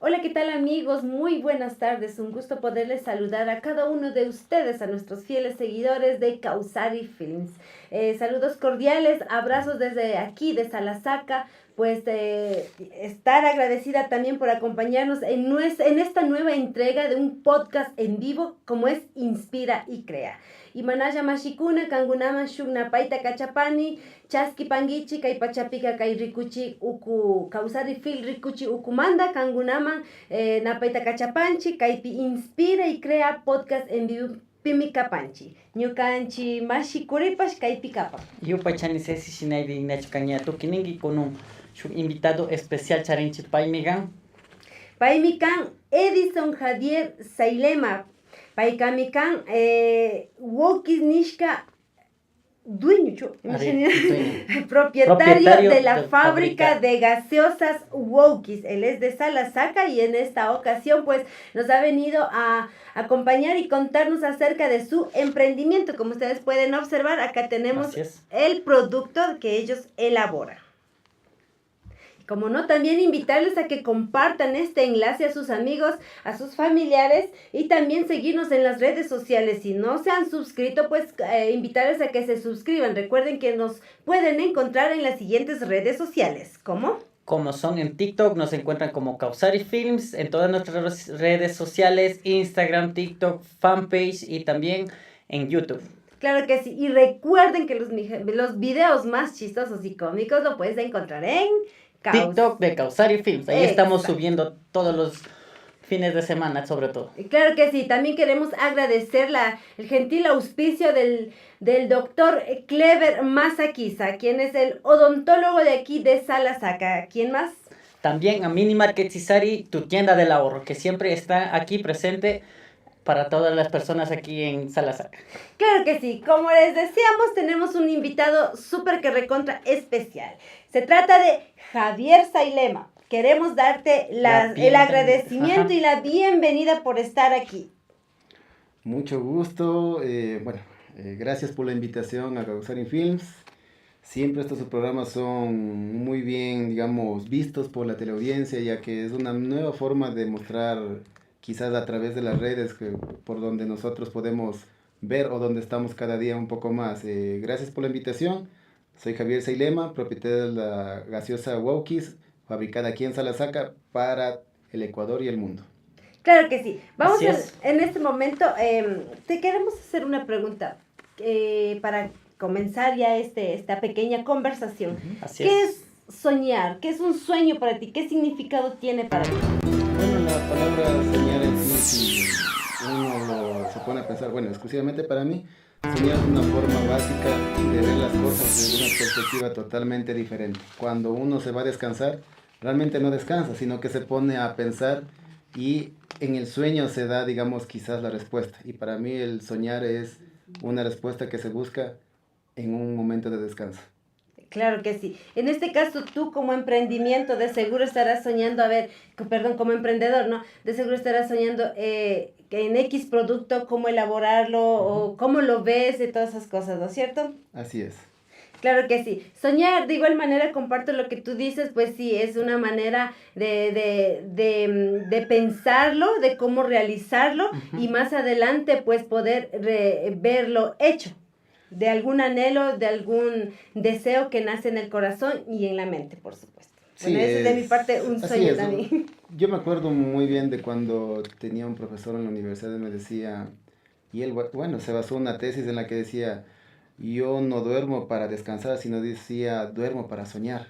Hola, ¿qué tal amigos? Muy buenas tardes. Un gusto poderles saludar a cada uno de ustedes, a nuestros fieles seguidores de Causari Films. Saludos cordiales, abrazos desde aquí, de Salasaca. Pues estar agradecida también por acompañarnos en esta nueva entrega de un podcast en vivo como es Inspira y Crea. Imanaya mashikuna kangunaman shuknapaita kachapani chaski pangichi kay pachapika kay rikuchi uku kausari fil rikuchi ukumanda kangunaman napaita kachapanchi kaypi Inspira y Crea podcast en vivo pimi kapanchi ñukanchi mashikuripash kaypi kapan. Yupa chanisesi shinaydi ignacho caña tukiningi con un invitado especial charinchi paimigan. Paimikan Edison Javier Sailema. Paikamikan Wokis Nishka dueño, propietario de la fábrica de gaseosas Wokis. Él es de Salasaca y en esta ocasión pues nos ha venido a acompañar y contarnos acerca de su emprendimiento. Como ustedes pueden observar, acá tenemos el producto que ellos elaboran. Como no, también invitarles a que compartan este enlace a sus amigos, a sus familiares y también seguirnos en las redes sociales. Si no se han suscrito, pues invitarles a que se suscriban. Recuerden que nos pueden encontrar en las siguientes redes sociales. ¿Cómo? Como son en TikTok, nos encuentran como Causari Films, en todas nuestras redes sociales, Instagram, TikTok, fanpage y también en YouTube. Claro que sí. Y recuerden que los videos más chistosos y cómicos lo puedes encontrar en TikTok de Causari Films. Ahí estamos subiendo todos los fines de semana, sobre todo. Claro que sí. También queremos agradecer el gentil auspicio del doctor Clever Masakiza, quien es el odontólogo de aquí de Salasaca. ¿Quién más? También a Mini Market Cisari, tu tienda del ahorro, que siempre está aquí presente para todas las personas aquí en Salasaca. Claro que sí, como les decíamos, tenemos un invitado súper que recontra especial. Se trata de Javier Sailema. Queremos darte el agradecimiento y la bienvenida por estar aquí. Mucho gusto, gracias por la invitación a Causari Films. Siempre estos programas son muy bien, digamos, vistos por la teleaudiencia, ya que es una nueva forma de mostrar, quizás a través de las redes, por donde nosotros podemos ver o donde estamos cada día un poco más. Gracias por la invitación. Soy Javier Sailema, propietario de la gaseosa Wokis, fabricada aquí en Salasaca para el Ecuador y el mundo. Claro que sí. Vamos en este momento, te queremos hacer una pregunta para comenzar ya esta pequeña conversación. ¿Qué es soñar? ¿Qué es un sueño para ti? ¿Qué significado tiene para ti? Bueno, la palabra soñar en sí, si uno se pone a pensar, exclusivamente para mí, soñar es una forma básica de ver las cosas desde una perspectiva totalmente diferente. Cuando uno se va a descansar, realmente no descansa, sino que se pone a pensar y en el sueño se da, digamos, quizás la respuesta. Y para mí el soñar es una respuesta que se busca en un momento de descanso. Claro que sí. En este caso, tú como emprendimiento, de seguro estarás soñando, como emprendedor, ¿no? De seguro estarás soñando que en X producto, cómo elaborarlo o cómo lo ves y todas esas cosas, ¿no es cierto? Así es. Claro que sí. Soñar, de igual manera, comparto lo que tú dices, pues sí, es una manera de pensarlo, de cómo realizarlo y más adelante, pues, poder verlo hecho. De algún anhelo, de algún deseo que nace en el corazón y en la mente, por supuesto. Bueno, ese es de mi parte un sueño también. Yo me acuerdo muy bien de cuando tenía un profesor en la universidad y me decía, y él, se basó en una tesis en la que decía, yo no duermo para descansar, sino decía, duermo para soñar.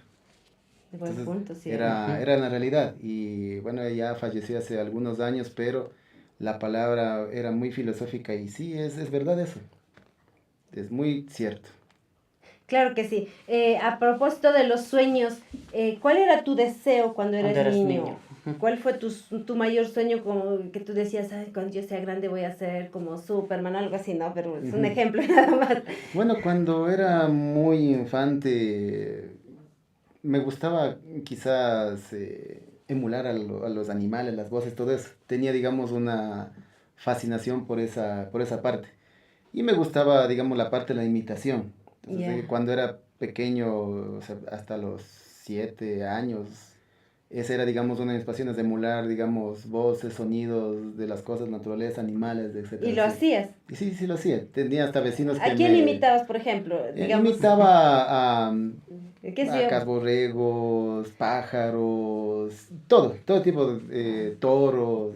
Entonces, punto, sí. Era la realidad. Y bueno, ya falleció hace algunos años, pero la palabra era muy filosófica y sí, es verdad eso. Es muy cierto. Claro que sí. A propósito de los sueños, ¿cuál era tu deseo cuando eras niño? ¿Cuál fue tu mayor sueño como que tú decías, cuando yo sea grande voy a ser como Superman, algo así, ¿no? Pero es un ejemplo nada más. Bueno, cuando era muy infante, me gustaba quizás emular a los animales, las voces, todo eso. Tenía, digamos, una fascinación por esa parte. Y me gustaba, digamos, la parte de la imitación. Entonces, cuando era pequeño, o sea, hasta los 7 años, Esa era, digamos, una de mis pasiones, de emular, digamos, voces, sonidos de las cosas, naturaleza, animales, etcétera. ¿Y lo Sí. hacías? Y sí, sí lo hacía. Tenía hasta vecinos ¿A que quién me... imitabas, por ejemplo? Digamos, Imitaba a qué sé yo. vacas, borregos, pájaros, todo tipo de toros.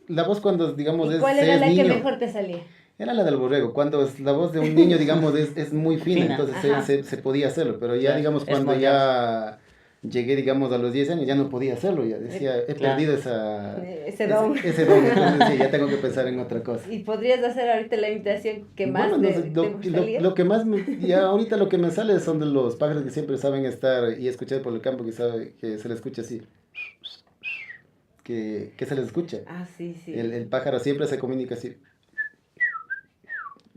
La voz cuando, digamos, ¿Y cuál se era es la que niño, mejor te salía? era la del borrego. Cuando la voz de un niño, digamos, es muy fina, Fina, entonces Ajá. se podía hacerlo. Pero ya, claro, digamos, es cuando moldeable, ya llegué, digamos, a los 10 años, ya no podía hacerlo. Ya decía, he claro. perdido Ese don. ese don. Entonces, sí, ya tengo que pensar en otra cosa. ¿Y podrías hacer ahorita la imitación que Bueno, más no sé, te gustaría? lo que más ya ahorita lo que me sale son de los pájaros que siempre saben estar y escuchar por el campo, que sabe que se les escucha así, que se les escucha. Ah, sí, sí. El pájaro siempre se comunica así.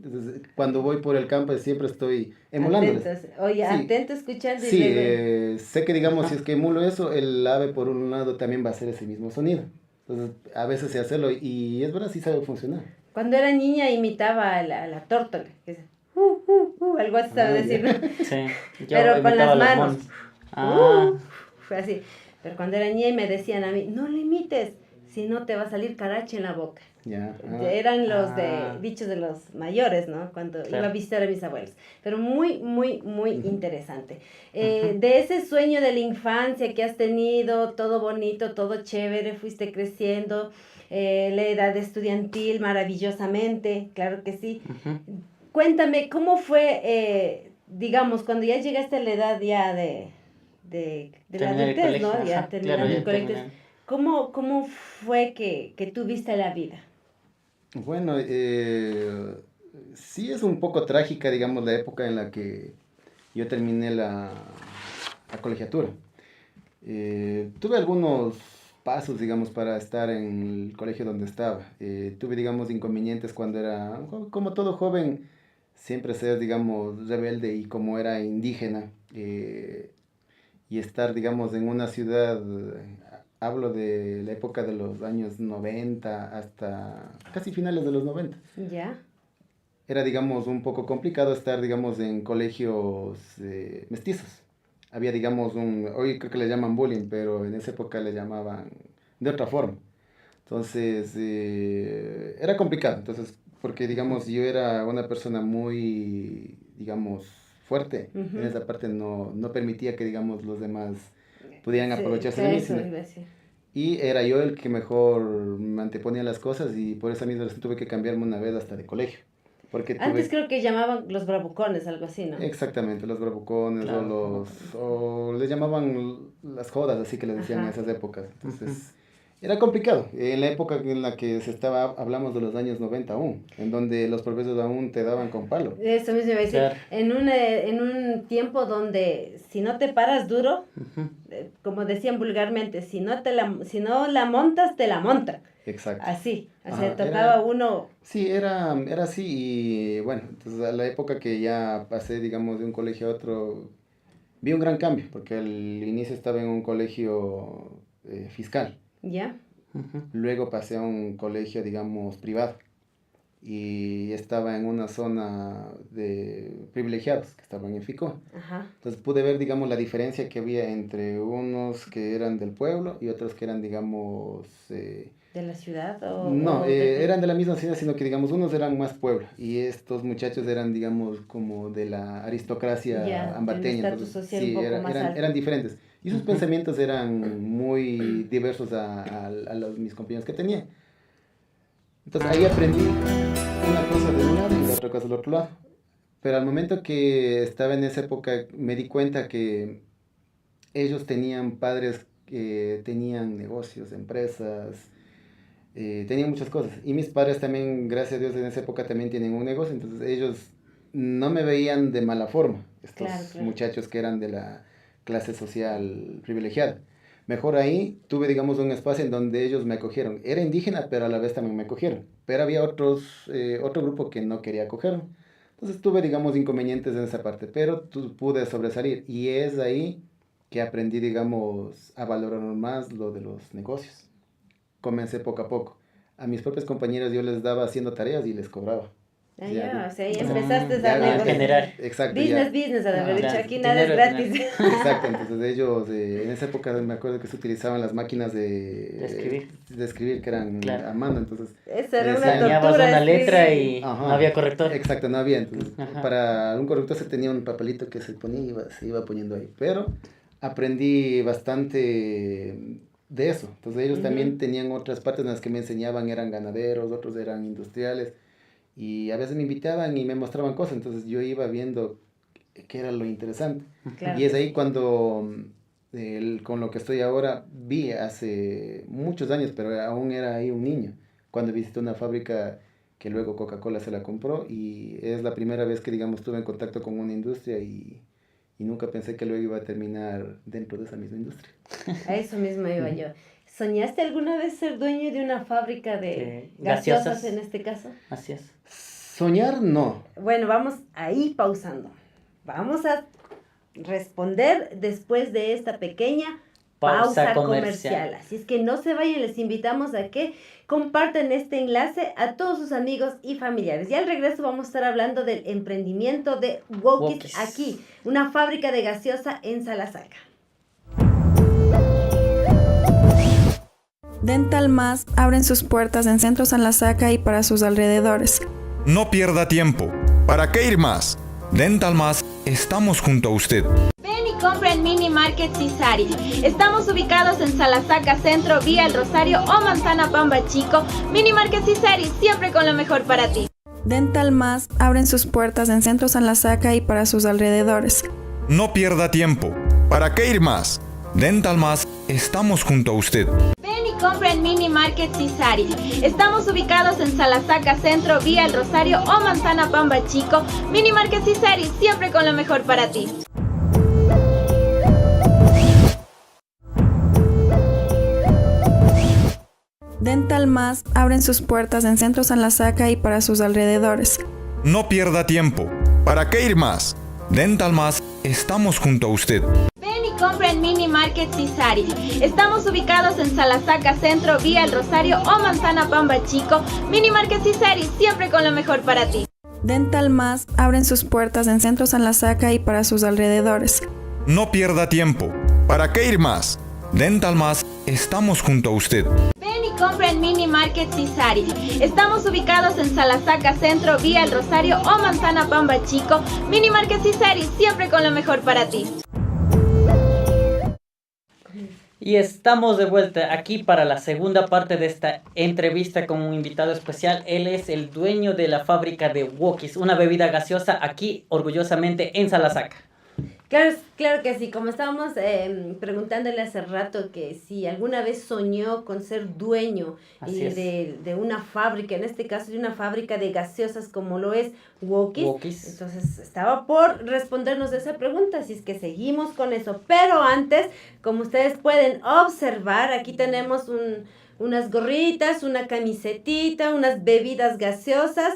Entonces, cuando voy por el campo siempre estoy emulándoles. Atentos. Oye, Sí, atento escuchando y sí, luego. sé que digamos si Ajá. es que emulo eso, el ave por un lado también va a hacer ese mismo sonido. Entonces, a veces sé hacerlo y es verdad, sí sabe funcionar. Cuando era niña imitaba a la tórtola. Que es, algo así sabe Ah, decir, ya. ¿no? Sí, yo Pero con imitaba las a los manos. monos. Ah, Fue así. Pero cuando era niña y me decían a mí, no le imites, si no te va a salir caracha en la boca. Ya, Eran los ah, dichos de los mayores, ¿no? Cuando iba a claro. visitar a mis abuelos. Pero muy, muy, muy Ujú. interesante. Ujú. De ese sueño de la infancia que has tenido, todo bonito, todo chévere, fuiste creciendo, la edad estudiantil maravillosamente, claro que sí. Ujú. Cuéntame, ¿cómo fue, digamos, cuando ya llegaste a la edad ya de la Terminar el adultez, colegio, ¿no? Ya ajá, claro, terminando el ya colegio, terminar. ¿cómo fue que tú viste la vida? Bueno, sí es un poco trágica, digamos, la época en la que yo terminé la colegiatura. Tuve algunos pasos, digamos, para estar en el colegio donde estaba. Tuve, digamos, inconvenientes cuando era, como todo joven, siempre ser, digamos, rebelde y como era indígena. Y estar, digamos, en una ciudad, hablo de la época de los años 90 hasta casi finales de los 90. ¿Ya? Era, digamos, un poco complicado estar, digamos, en colegios mestizos. Había, digamos, hoy creo que le llaman bullying, pero en esa época le llamaban de otra forma. Entonces, era complicado. Entonces, porque, digamos, yo era una persona muy, digamos, fuerte. En Ujú. esa parte no permitía que, digamos, los demás pudieran Sí, aprovecharse sí, de mí. eso iba a decir. Y era yo el que mejor me anteponía las cosas y por esa misma razón tuve que cambiarme una vez hasta de colegio. Porque Antes tuve creo que llamaban los bravucones, algo así, ¿no? exactamente los bravucones Claro, o les llamaban las jodas, así que les decían en Ajá. esas épocas. ujú. Entonces, era complicado. En la época en la que se estaba, hablamos de los años 90 aún, en donde los profesores aún te daban con palo. Eso mismo iba a decir. Claro. En un tiempo donde si no te paras duro, Ujú. como decían vulgarmente, si no la montas, te la montan. Exacto. Así. O sea, Ajá, tocaba uno. sí, era así y bueno, entonces a la época que ya pasé, digamos, de un colegio a otro, vi un gran cambio, porque al inicio estaba en un colegio fiscal, ¿Ya? Ujú. luego pasé a un colegio, digamos, privado y estaba en una zona de privilegiados que estaban en Fico. Ajá. Entonces pude ver, digamos, la diferencia que había entre unos que eran del pueblo y otros que eran, digamos, ¿De la ciudad no, o de... eran de la misma ciudad, sino que, digamos, unos eran más pueblo y estos muchachos eran, digamos, como de la aristocracia Ya, de un ambateña. estatus Entonces, social un sí, poco más alto? eran diferentes. Y sus Ujú. pensamientos eran muy diversos mis compañeros que tenía. Entonces ahí aprendí una cosa de un lado y la otra cosa del otro lado. Pero al momento que estaba en esa época me di cuenta que ellos tenían padres que tenían negocios, empresas, tenían muchas cosas. Y mis padres también, gracias a Dios, en esa época también tienen un negocio. Entonces ellos no me veían de mala forma, Claro, estos claro. muchachos que eran de la clase social privilegiada. Mejor ahí tuve, digamos, un espacio en donde ellos me acogieron. Era indígena, pero a la vez también me acogieron. Pero había otro grupo que no quería acogerme. Entonces tuve, digamos, inconvenientes en esa parte, pero pude sobresalir. Y es ahí que aprendí, digamos, a valorar más lo de los negocios. Comencé poco a poco. A mis propios compañeros yo les daba haciendo tareas y les cobraba. Ya, o sea, ya Entonces, empezaste ya a empecé- negociar. generar. Exacto, Business, a haber dicho, claro, aquí nada es dinero, gratis. Exacto, entonces ellos en esa época me acuerdo que se utilizaban las máquinas de escribir que eran Claro. a mano, entonces Eso era una Dañabas tortura. una letra escribir. y Ajá. no había corrector. Exacto, no había, entonces Ajá. para un corrector se tenía un papelito que se ponía y se iba poniendo ahí, pero aprendí bastante de eso, entonces ellos también tenían otras partes en las que me enseñaban, eran ganaderos, otros eran industriales, y a veces me invitaban y me mostraban cosas, entonces yo iba viendo qué era lo interesante. Claro. Y es ahí cuando, con lo que estoy ahora, vi hace muchos años, pero aún era ahí un niño, cuando visité una fábrica que luego Coca-Cola se la compró y es la primera vez que, digamos, tuve en contacto con una industria y nunca pensé que luego iba a terminar dentro de esa misma industria. A eso mismo iba yo. ¿Soñaste alguna vez ser dueño de una fábrica de Gaseosas. gaseosas en este caso? Así es. Soñar, no. Bueno, vamos ahí pausando. Vamos a responder después de esta pequeña pausa comercial. Así es que no se vayan, les invitamos a que compartan este enlace a todos sus amigos y familiares. Y al regreso vamos a estar hablando del emprendimiento de Wokis aquí, una fábrica de gaseosa en Salasaca. Dental Más abren sus puertas en Centro Salasaca y para sus alrededores. No pierda tiempo. ¿Para qué ir más? Dental Más, estamos junto a usted. Ven y compra en Mini Market Cisari. Estamos ubicados en Salasaca Centro, Vía El Rosario o Manzana Pamba Chico. Mini Market Cisari, siempre con lo mejor para ti. Dental Más abren sus puertas en Centro Salasaca y para sus alrededores. No pierda tiempo. ¿Para qué ir más? Dental Más, estamos junto a usted. Ven y compra en Mini Market Cisari. Estamos ubicados en Salasaca Centro, Vía El Rosario o Manzana Pamba Chico. Mini Market Cisari, siempre con lo mejor para ti. Dental Más abren sus puertas en Centro Salasaca y para sus alrededores. No pierda tiempo. ¿Para qué ir más? Dental Más, estamos junto a usted. Ven y compra en Mini Market Cisari. Estamos ubicados en Salasaca Centro, Vía El Rosario o Manzana Pamba Chico. Mini Market Cisari, siempre con lo mejor para ti. Dental Más abren sus puertas en Centro Salasaca y para sus alrededores. No pierda tiempo. ¿Para qué ir más? Dental Más, estamos junto a usted. Ven y compra en Mini Market Cisari. Estamos ubicados en Salasaca Centro, Vía El Rosario o Manzana Pamba Chico. Mini Market Cisari, siempre con lo mejor para ti. Y estamos de vuelta aquí para la segunda parte de esta entrevista con un invitado especial. Él es el dueño de la fábrica de Wokis, una bebida gaseosa aquí orgullosamente en Salasaca. Claro que sí, como estábamos preguntándole hace rato que si alguna vez soñó con ser dueño de una fábrica, en este caso de una fábrica de gaseosas como lo es Wokis. Entonces estaba por respondernos esa pregunta, así es que seguimos con eso. Pero antes, como ustedes pueden observar, aquí tenemos unas gorritas, una camisetita, unas bebidas gaseosas,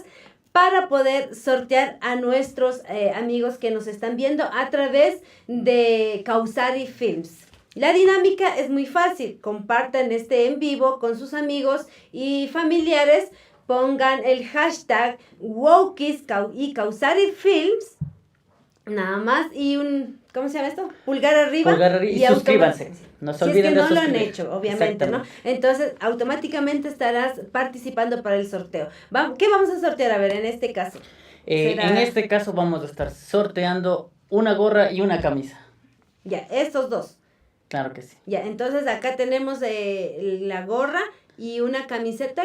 para poder sortear a nuestros amigos que nos están viendo a través de Causari Films. La dinámica es muy fácil. Compartan este en vivo con sus amigos y familiares. Pongan el hashtag Wokis y Causari Films. Nada más. Y ¿cómo se llama esto? Pulgar arriba. Y suscríbanse. No se olviden de suscribir. Si es que no lo han hecho, obviamente, ¿no? Entonces, automáticamente estarás participando para el sorteo. ¿Qué vamos a sortear? A ver, en este caso. En este caso vamos a estar sorteando una gorra y una camisa. Ya, estos dos. Claro que sí. Ya, entonces acá tenemos la gorra y una camiseta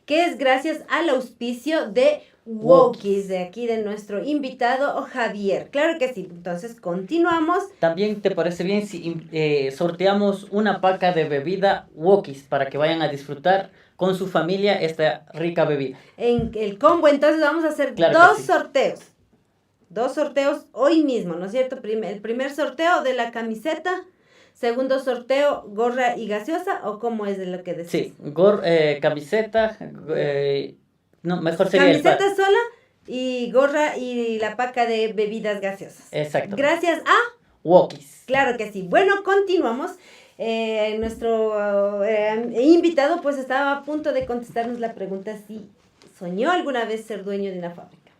que es gracias al auspicio de Wokis, de aquí de nuestro invitado Javier. Claro que sí, entonces continuamos. También te parece bien si sorteamos una paca de bebida Wokis para que vayan a disfrutar con su familia esta rica bebida. En el combo, entonces vamos a hacer sorteos. Dos sorteos hoy mismo, ¿no es cierto? El primer sorteo de la camiseta. Segundo sorteo, gorra y gaseosa, ¿o cómo es de lo que decís? Sí, camiseta, no, mejor sería camiseta sola y gorra y la paca de bebidas gaseosas. Exacto. Gracias a Wokis. Claro que sí. Bueno, continuamos. Nuestro invitado pues estaba a punto de contestarnos la pregunta si soñó alguna vez ser dueño de una fábrica?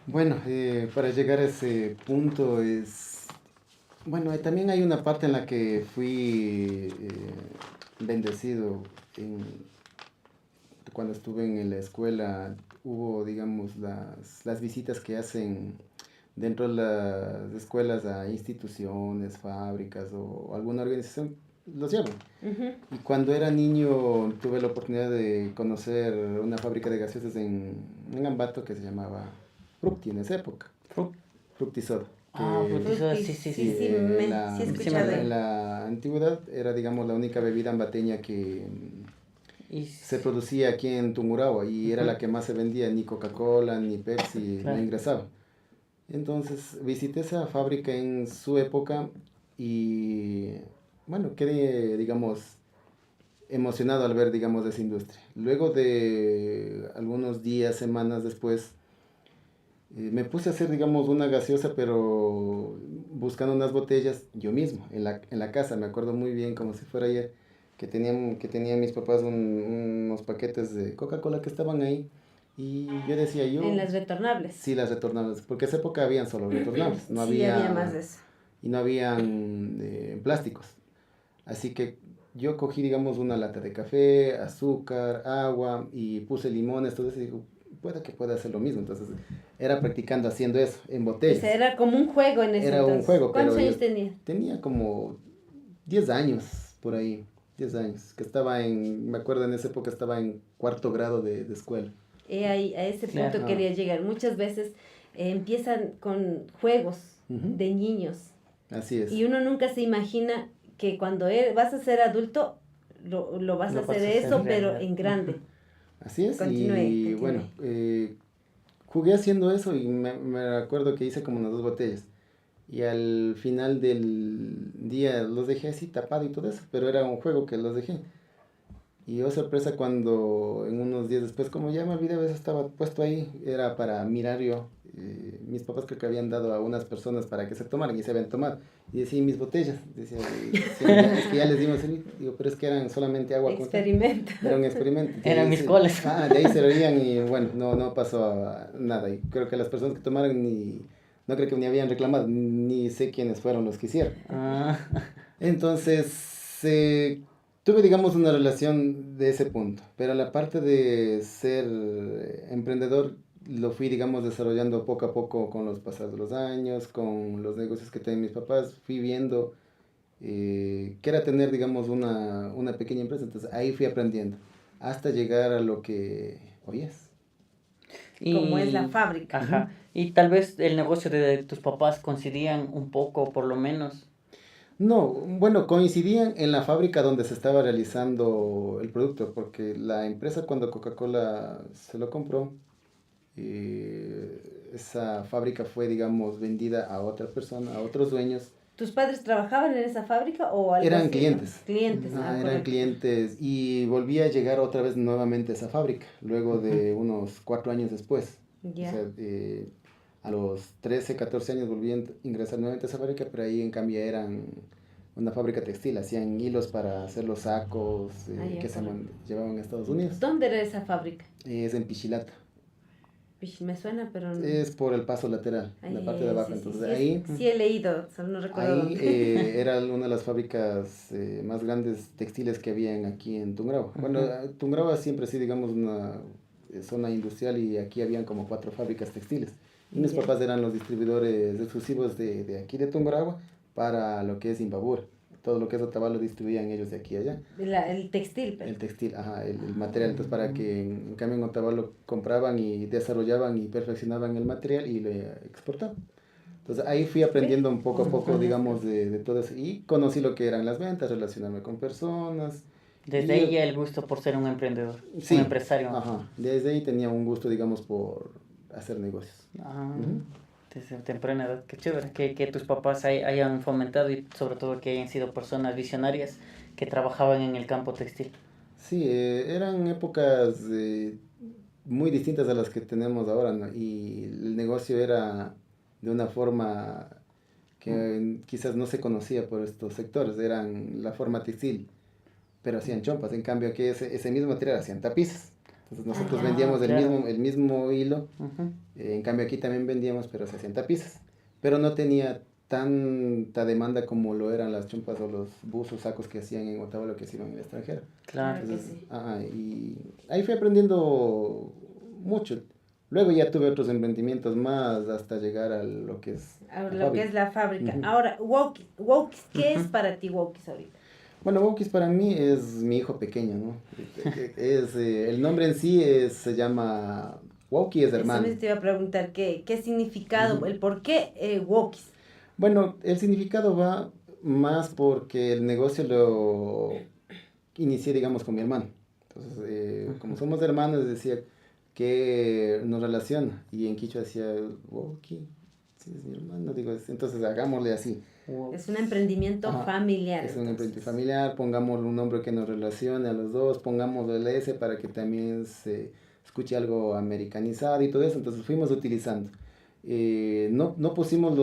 Bueno, para llegar a ese punto es... Bueno, también hay una parte en la que fui bendecido. Cuando estuve en la escuela hubo, digamos, las visitas que hacen dentro de las escuelas a instituciones, fábricas o alguna organización, los llevan. Y cuando era niño tuve la oportunidad de conocer una fábrica de gaseosas en Ambato que se llamaba Fructi en esa época. Fructisoda. Fructisoda, sí. Sí, he escuchado. En la antigüedad era, digamos, la única bebida ambateña que se producía aquí en Tungurahua y era la que más se vendía, ni Coca-Cola ni Pepsi no ingresaba. Entonces visité esa fábrica en su época y bueno, quedé, digamos, emocionado al ver, digamos, esa industria. Luego de algunos días, semanas después, me puse a hacer, digamos, una gaseosa, pero buscando unas botellas yo mismo, en la casa. Me acuerdo muy bien, como si fuera ayer, que tenían mis papás unos paquetes de Coca-Cola que estaban ahí. Y yo decía, ¿En las retornables? Sí, las retornables, porque en esa época habían solo retornables. No Sí, había más de eso. Y no habían plásticos. Así que yo cogí, digamos, una lata de café, azúcar, agua y puse limones, todo eso y digo, puede que pueda hacer lo mismo. Entonces era practicando haciendo eso en botellas. O sea, era como un juego en ese entonces. Era un juego. ¿Cuántos años tenía? Tenía como 10 años, por ahí, 10 años. Que me acuerdo en esa época estaba en 4º grado de escuela. Ahí, a ese punto quería llegar. Muchas veces empiezan con juegos de niños. Así es. Y uno nunca se imagina que cuando vas a ser adulto, lo vas a hacer eso, pero en grande. Así es. Continúe. Bueno, jugué haciendo eso y me acuerdo que hice como unas 2 botellas. Y al final del día los dejé así tapado y todo eso, pero era un juego que los dejé. Y oh sorpresa cuando en unos días después, como ya me olvidé, a veces estaba puesto ahí, era para mirar yo. Mis papás creo que habían dado a unas personas para que se tomaran y se habían tomado. Y decía, mis botellas. Decía, es que ya les dimos el... Digo, pero es que eran solamente agua. Experimento. Era un experimento. Eran mis coles. De ahí se lo oían y bueno, no pasó nada. Y creo que las personas que tomaron no creo que ni habían reclamado, ni sé quiénes fueron los que hicieron. Entonces, tuve, digamos, una relación de ese punto, pero la parte de ser emprendedor lo fui, digamos, desarrollando poco a poco con los pasados de los años, con los negocios que tenían mis papás, fui viendo que era tener, digamos, una pequeña empresa, entonces ahí fui aprendiendo, hasta llegar a lo que hoy es. Como es la fábrica. Ajá, y tal vez el negocio de tus papás coincidían un poco, por lo menos. No, bueno, coincidían en la fábrica donde se estaba realizando el producto, porque la empresa cuando Coca-Cola se lo compró, esa fábrica fue, digamos, vendida a otra persona, a otros dueños. ¿Tus padres trabajaban en esa fábrica o algo Eran así? clientes. Clientes, eran correcto. clientes y volví a llegar otra vez nuevamente a esa fábrica, luego de unos 4 años después. Ya. O sea, a los 13, 14 años volví a ingresar nuevamente a esa fábrica, pero ahí en cambio eran una fábrica textil, hacían hilos para hacer los sacos que se llevaban a Estados Unidos. ¿Dónde era esa fábrica? Es en Pichilata. Me suena, pero no. Es por el paso lateral, la parte de abajo. Sí, entonces sí, ahí... Sí he leído, solo no recuerdo Ahí dónde. era una de las fábricas más grandes textiles que habían aquí en Tungurahua. Bueno, Tungurahua siempre ha sido, digamos, una zona industrial y aquí habían como 4 fábricas textiles. Y mis papás eran los distribuidores exclusivos de aquí de Tungurahua para lo que es Imbabura. Todo lo que es Otavalo lo distribuían ellos de aquí a allá. El textil. El textil, ajá, el material. Entonces, para que en cambio en Otavalo compraban y desarrollaban y perfeccionaban el material y lo exportaban. Entonces, ahí fui aprendiendo un poco a poco, digamos, de todo eso. Y conocí lo que eran las ventas, relacionarme con personas. Desde ahí ya el gusto por ser un emprendedor, sí, un empresario. Ajá, desde ahí tenía un gusto, digamos, por hacer negocios. Desde temprana edad, qué chévere, que tus papás hayan fomentado y sobre todo que hayan sido personas visionarias que trabajaban en el campo textil. Sí, eran épocas muy distintas a las que tenemos ahora, ¿no? Y el negocio era de una forma que quizás no se conocía por estos sectores, eran la forma textil, pero hacían chompas, en cambio que ese mismo material hacían tapices. Entonces nosotros ya, vendíamos claro. el mismo hilo, Ujú. en cambio aquí también vendíamos, pero 60 piezas. Pero no tenía tanta demanda como lo eran las chompas o los buzos, sacos que hacían en Otavalo que se iban en el extranjero. Claro. Claro que Entonces, sí. y ahí fui aprendiendo mucho. Luego ya tuve otros emprendimientos más hasta llegar a lo que es Ahora, la lo que fábrica. es la fábrica. Ujú. Ahora, Wokis, ¿qué es Ujú. para ti Wokis ahorita? Bueno, Wokis para mí es mi hijo pequeño, ¿no? El nombre en sí se llama Woki, es Eso hermano. me te iba a preguntar, ¿qué significado, Ujú. el por qué Wokis? Bueno, el significado va más porque el negocio lo inicié, digamos, con mi hermano. Entonces, como somos hermanos, decía que nos relaciona. Y en Quichua decía, Woki, sí, es mi hermano. Digo, entonces hagámosle así. Wow. Es un emprendimiento Ajá. familiar. Es un entonces. emprendimiento familiar, pongámosle un nombre que nos relacione a los dos, pongámosle el S para que también se escuche algo americanizado y todo eso, entonces fuimos utilizando. No pusimos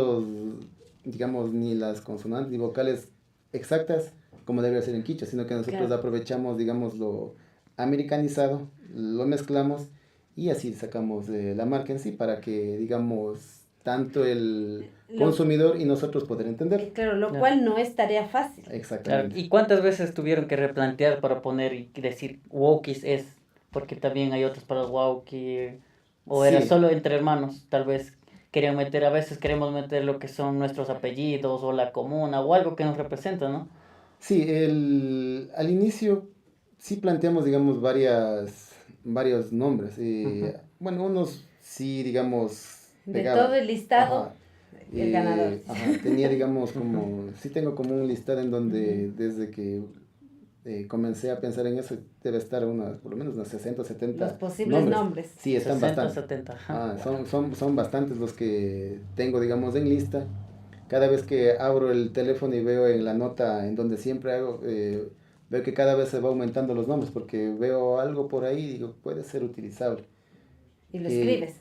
digamos, ni las consonantes ni vocales exactas como debería ser en quichua, sino que nosotros Claro. aprovechamos, digamos, lo americanizado, lo mezclamos y así sacamos la marca en sí para que, digamos, tanto el consumidor y nosotros poder entender. Claro, lo Claro. cual no es tarea fácil. Claro, Exactamente. ¿y cuántas veces tuvieron que replantear para poner y decir Wokis es? Porque también hay otros para Wauki, o era Sí. solo entre hermanos, tal vez querían meter, a veces queremos meter lo que son nuestros apellidos o la comuna o algo que nos representa, ¿no? Sí, al inicio sí planteamos, digamos, varios nombres. Ujú. Bueno, unos sí, digamos, De pegaban. todo el listado, Ajá. el ganador. Ajá, tenía, digamos, sí tengo como un listado en donde Ujú. desde que comencé a pensar en eso, debe estar por lo menos unos 60 o 70 Los posibles nombres. Sí, están 60 o bastantes. 70. Ajá. Son bastantes los que tengo, digamos, en lista. Cada vez que abro el teléfono y veo en la nota en donde siempre hago, veo que cada vez se va aumentando los nombres porque veo algo por ahí y digo, puede ser utilizable. Y lo Eh, escribes.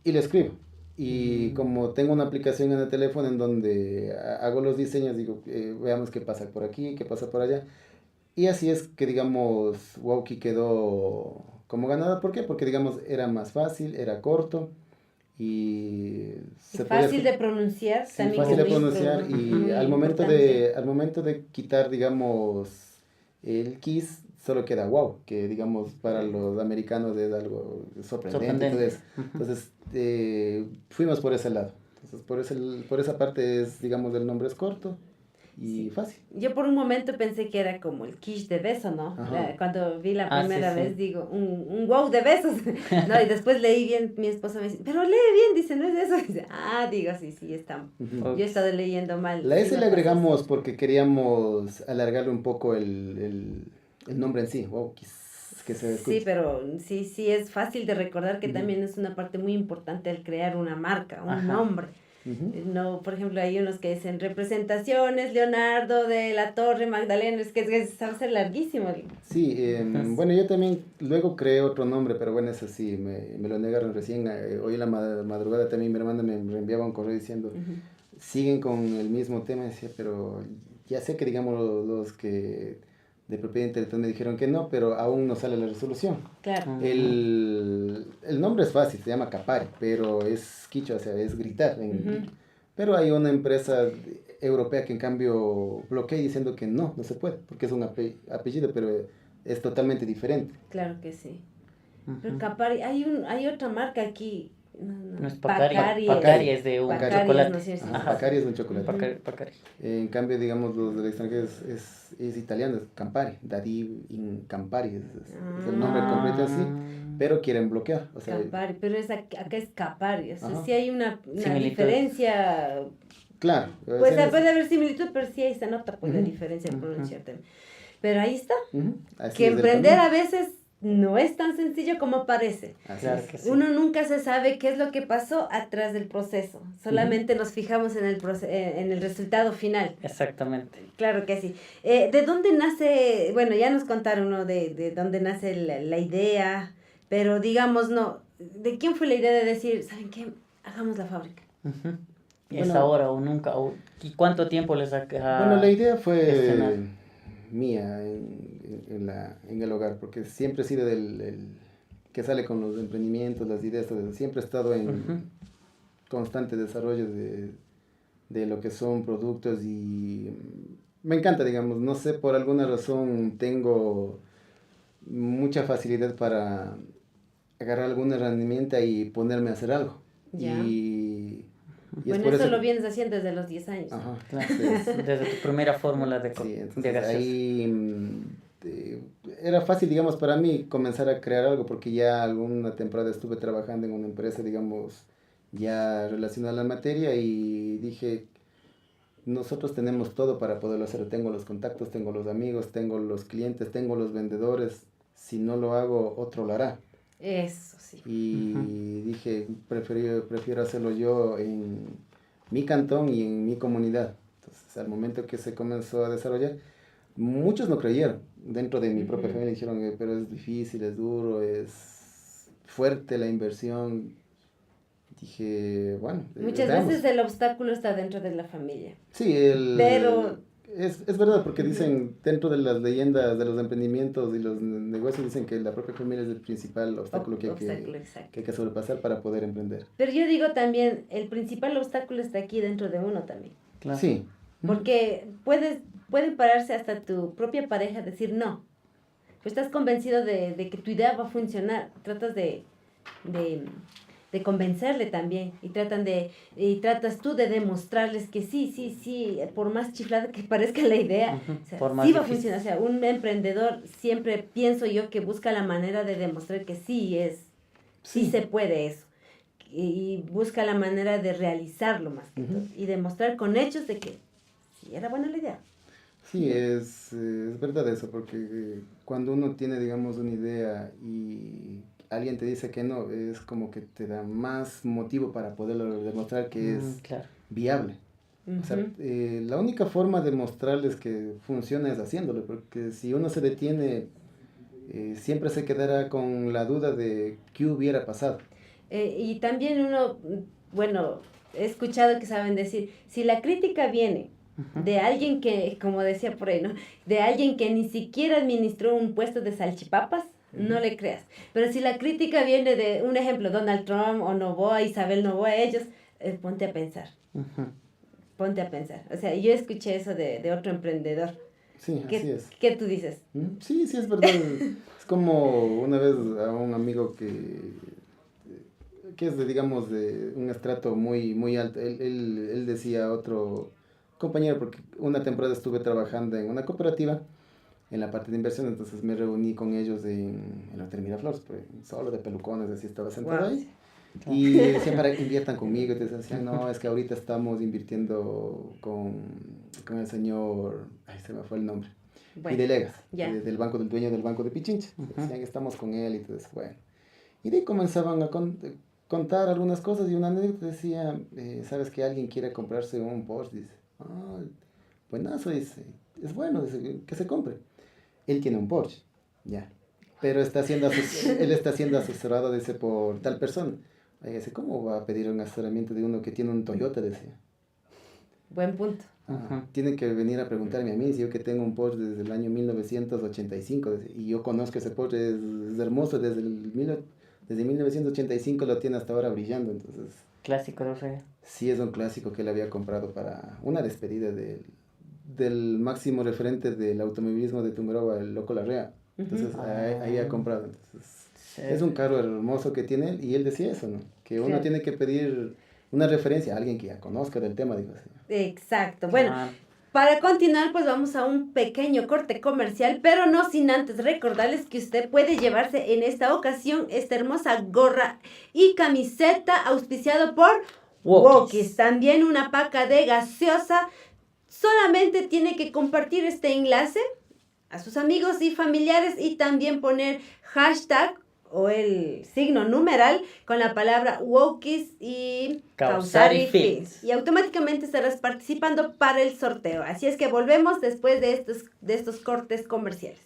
Y lo escribo. Y como tengo una aplicación en el teléfono en donde hago los diseños, digo, veamos qué pasa por aquí, qué pasa por allá. Y así es que, digamos, Wauki quedó como ganador. ¿Por qué? Porque, digamos, era más fácil, era corto y Y se fácil podía... de pronunciar Sí, también. fácil que de es muy pronunciar y muy al momento importante. al momento de quitar, digamos, el kiss, solo queda wow, que digamos para los americanos es algo sorprendente y todo eso. Ujú. Entonces, fuimos por ese lado. Entonces, por esa parte es, digamos, el nombre es corto y Sí. fácil. Yo por un momento pensé que era como el quiche de beso, ¿no? Ajá. Cuando vi la Ah, primera sí, sí. vez, digo, un wow de besos. No, y después leí bien, mi esposa me dice, pero lee bien, dice, ¿no es eso? Y dice, digo, sí, está. Ujú. Yo he estado leyendo mal. La sí S me le pasa agregamos eso. porque queríamos alargarle un poco el nombre en sí, wow, que se Sí, escuche. pero sí es fácil de recordar que Ujú. también es una parte muy importante el crear una marca, un Ajá. nombre. Ujú. No, por ejemplo, hay unos que dicen representaciones, Leonardo de la Torre, Magdalena, es que sabe ser larguísimo. Sí, Ujú. bueno, yo también luego creé otro nombre, pero bueno, eso sí, me lo negaron recién. Hoy en la madrugada también mi hermana me reenviaba un correo diciendo, Ujú. siguen con el mismo tema, decía, pero ya sé que digamos los que de propiedad intelectual me dijeron que no, pero aún no sale la resolución. Claro. Ujú. El nombre es fácil, se llama Capari, pero es quichua, o sea, es gritar. Ujú. Pero hay una empresa europea que en cambio bloquea diciendo que no se puede, porque es un apellido, pero es totalmente diferente. Claro que sí. Pero Ujú. Capari, hay otra marca aquí. No es Pacari. Pacari. Pacari es de un Pacari es, chocolate. ¿no es cierto? Ajá, Ajá. Pacari es un chocolate. Pacari. En cambio, digamos, los del extranjero es italiano, es Campari, Daddy in Campari, es el nombre completo así, pero quieren bloquear, o sea, Capari, pero acá es Capari. O sea, Ajá. sí hay una Similitud. diferencia. claro. o Pues sea, puede haber similitud, pero sí ahí se nota pues la Ujú. diferencia de Ujú. pronunciar también. Pero ahí está. así Que es el emprender camino. a veces no es tan sencillo como parece. Así Claro es. que sí. Uno nunca se sabe qué es lo que pasó atrás del proceso. Solamente nos fijamos en en el resultado final. Exactamente. Claro que sí. ¿De dónde nace? Bueno, ya nos contaron, ¿no? De dónde nace la idea, pero digamos, no. ¿De quién fue la idea de decir, ¿saben qué? Hagamos la fábrica. Ujú. ¿Es Bueno. ahora o nunca? ¿Y cuánto tiempo les saca? Bueno, la idea fue gestionar? mía en el hogar, porque siempre he sido que sale con los emprendimientos, las ideas, todo eso. Siempre he estado en constante desarrollo de lo que son productos y me encanta, digamos, no sé, por alguna razón tengo mucha facilidad para agarrar alguna herramienta y ponerme a hacer algo. Ya. Y bueno, es por eso lo vienes haciendo desde los 10 años. Ajá, Claro. sí. Desde tu primera fórmula de Sí, entonces de gaseosa. ahí era fácil, digamos, para mí comenzar a crear algo porque ya alguna temporada estuve trabajando en una empresa, digamos, ya relacionada a la materia y dije, nosotros tenemos todo para poderlo hacer. Tengo los contactos, tengo los amigos, tengo los clientes, tengo los vendedores. Si no lo hago, otro lo hará. Eso sí. Y dije, prefiero hacerlo yo en mi cantón y en mi comunidad. Entonces, al momento que se comenzó a desarrollar, muchos no creyeron. Dentro de mi propia familia dijeron, pero es difícil, es duro, es fuerte la inversión. Dije, bueno. Muchas veamos. veces el obstáculo está dentro de la familia. Sí, Pero es verdad, porque dicen, dentro de las leyendas de los emprendimientos y los negocios, dicen que la propia familia es el principal obstáculo que hay que sobrepasar para poder emprender. Pero yo digo también, el principal obstáculo está aquí dentro de uno también. Claro. Sí. Porque puede pararse hasta tu propia pareja decir no. Pues estás convencido de que tu idea va a funcionar. Tratas de convencerle también y tratas tú de demostrarles que sí, por más chiflada que parezca la idea, o sea, sí va a funcionar. O sea, un emprendedor siempre pienso yo que busca la manera de demostrar que sí se puede eso. Y busca la manera de realizarlo más que todo. Y demostrar con hechos de que sí era buena la idea. Sí, es verdad eso, porque cuando uno tiene, digamos, una idea y alguien te dice que no, es como que te da más motivo para poderlo demostrar que es viable. O sea, la única forma de mostrarles que funciona es haciéndolo, porque si uno se detiene, siempre se quedará con la duda de qué hubiera pasado. Y también uno, bueno, he escuchado que saben decir, si la crítica viene de alguien que, como decía por ahí, ¿no? De alguien que ni siquiera administró un puesto de salchipapas, no le creas. Pero si la crítica viene de, un ejemplo, Donald Trump o Novoa, Isabel Novoa, ellos, ponte a pensar. Ponte a pensar. O sea, yo escuché eso de otro emprendedor. Sí, así es. ¿Qué tú dices? Sí, es verdad. Es como una vez a un amigo que es de, digamos, de un estrato muy, muy alto. Él decía a otro compañero, porque una temporada estuve trabajando en una cooperativa en la parte de inversión, entonces me reuní con ellos en la Hotel Miraflores, pues, solo de pelucones, así estaba sentado ahí. Y decían, para que inviertan conmigo, y te decían, no, es que ahorita estamos invirtiendo con el señor, se me fue el nombre, y delegas, del banco, del dueño del banco de Pichincha. Decían, estamos con él, y entonces, bueno. Y de ahí comenzaban a contar algunas cosas, y una anécdota decía, ¿sabes que alguien quiere comprarse un Porsche? Dice, buenazo, dice, es bueno, dice, que se compre. Él tiene un Porsche, ya, pero él está siendo asesorado, dice, por tal persona. Dice, ¿cómo va a pedir un asesoramiento de uno que tiene un Toyota? Decía. Buen punto. Tiene que venir a preguntarme a mí, si yo que tengo un Porsche desde el año 1985, decía, y yo conozco ese Porsche, es hermoso, desde 1985 lo tiene hasta ahora brillando, entonces... Clásico, no sé. Sí, es un clásico que él había comprado para una despedida del máximo referente del automovilismo de Tungurahua, el Loco Larrea. Entonces, ahí ha comprado. Entonces, es un carro hermoso que tiene él, y él decía eso, ¿no? Que uno tiene que pedir una referencia a alguien que ya conozca del tema, digo así. Exacto. Bueno, para continuar, pues vamos a un pequeño corte comercial, pero no sin antes recordarles que usted puede llevarse en esta ocasión esta hermosa gorra y camiseta auspiciado por Wokis. También una paca de gaseosa. Solamente tiene que compartir este enlace a sus amigos y familiares y también poner hashtag o el signo numeral con la palabra Wokis y Causari Films. Y automáticamente estarás participando para el sorteo. Así es que volvemos después de estos cortes comerciales.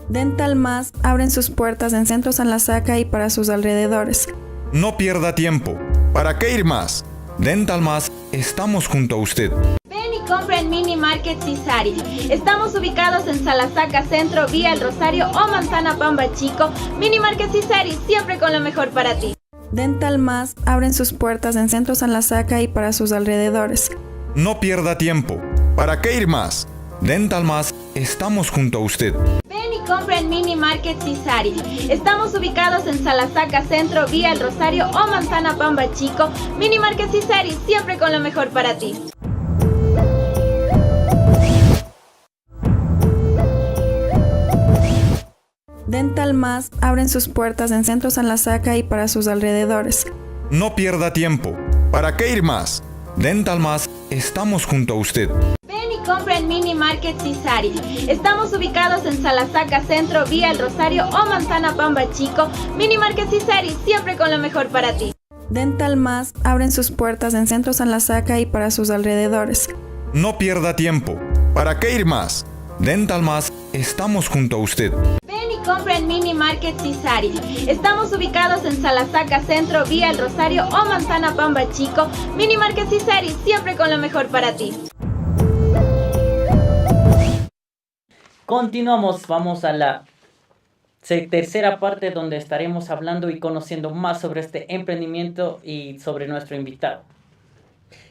Dental Más abren sus puertas en Centro San Lasaca y para sus alrededores. No pierda tiempo. ¿Para qué ir más? Dental Más, estamos junto a usted. Ven y compra en Mini Market Cisari. Estamos ubicados en Salasaca Centro, Vía El Rosario o Manzana Pamba Chico. Mini Market Cisari, siempre con lo mejor para ti. Dental Más abren sus puertas en Centro Salasaca y para sus alrededores. No pierda tiempo. ¿Para qué ir más? Dental Más, estamos junto a usted. Ven y compra en Mini Market Cisari. Estamos ubicados en Salasaca Centro, Vía El Rosario o Manzana Pamba Chico. Mini Market Cisari, siempre con lo mejor para ti. Dental Más abren sus puertas en Centro Salasaca y para sus alrededores. No pierda tiempo. ¿Para qué ir más? Dental Más, estamos junto a usted. Ven y compra en Mini Market Cisari. Estamos ubicados en Salasaca Centro, Vía El Rosario o Manzana Pamba Chico. Mini Market Cisari, siempre con lo mejor para ti. Dental Más abren sus puertas en Centro Salasaca y para sus alrededores. No pierda tiempo. ¿Para qué ir más? Dental Más, estamos junto a usted. Ven y compra en Mini Market Cisari. Estamos ubicados en Salasaca Centro, Vía El Rosario o Manzana Pamba Chico. Mini Market Cisari, siempre con lo mejor para ti. Continuamos, vamos a la tercera parte donde estaremos hablando y conociendo más sobre este emprendimiento y sobre nuestro invitado.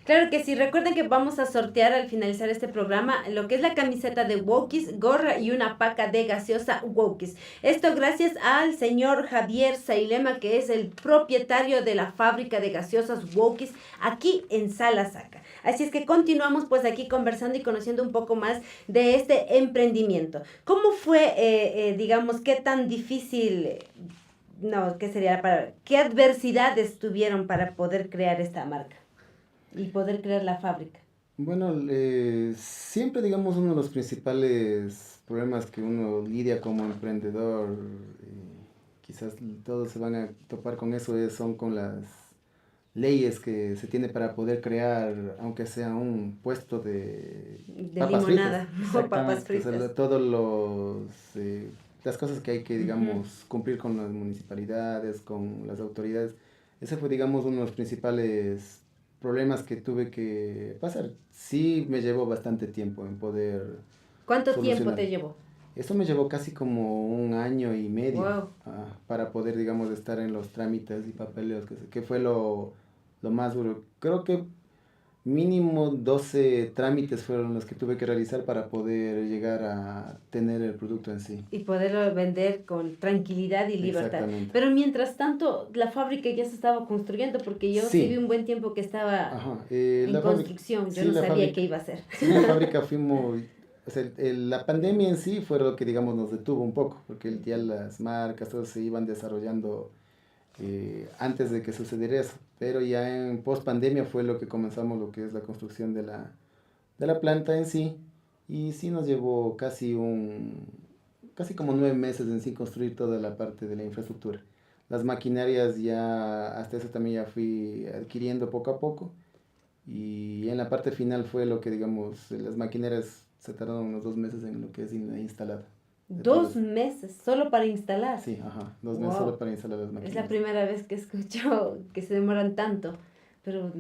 Claro que sí, recuerden que vamos a sortear al finalizar este programa lo que es la camiseta de Wokies, gorra y una paca de gaseosa Wokies. Esto gracias al señor Javier Sailema, que es el propietario de la fábrica de gaseosas Wokies aquí en Salasaca. Así es que continuamos pues aquí conversando y conociendo un poco más de este emprendimiento. ¿Cómo fue, digamos, qué tan difícil, qué sería qué adversidades tuvieron para poder crear esta marca y poder crear la fábrica? Bueno, siempre digamos uno de los principales problemas que uno lidia como emprendedor, quizás todos se van a topar con eso, son con las leyes que se tiene para poder crear, aunque sea un puesto de papas limonada fritas. o papas fritas. O sea, todos las cosas que hay que, digamos, cumplir con las municipalidades, con las autoridades. Ese fue, digamos, uno de los principales problemas que tuve que pasar. Sí me llevó bastante tiempo en poder ¿Cuánto solucionar. tiempo te llevó? Eso me llevó casi como 1 año y medio. Wow. Para poder, digamos, estar en los trámites y papeleos, que fue lo más duro. Creo que mínimo 12 trámites fueron los que tuve que realizar para poder llegar a tener el producto en sí. Y poderlo vender con tranquilidad y libertad. Exactamente. Pero mientras tanto, la fábrica ya se estaba construyendo, porque yo sí vi un buen tiempo que estaba en construcción. Yo no sabía qué iba a hacer. Sí, la fábrica fuimos... O sea, la pandemia en sí fue lo que, digamos, nos detuvo un poco, porque ya las marcas, todos se iban desarrollando antes de que sucediera eso. Pero ya en post-pandemia fue lo que comenzamos, lo que es la construcción de la planta en sí. Y sí nos llevó casi como 9 meses en sí construir toda la parte de la infraestructura. Las maquinarias ya, hasta eso también ya fui adquiriendo poco a poco. Y en la parte final fue lo que, digamos, las maquinarias se tardaron unos 2 meses en lo que es instalada. 2 meses solo para instalar. Sí, 2 meses solo para instalar las máquinas. Es la primera vez que escucho que se demoran tanto, pero,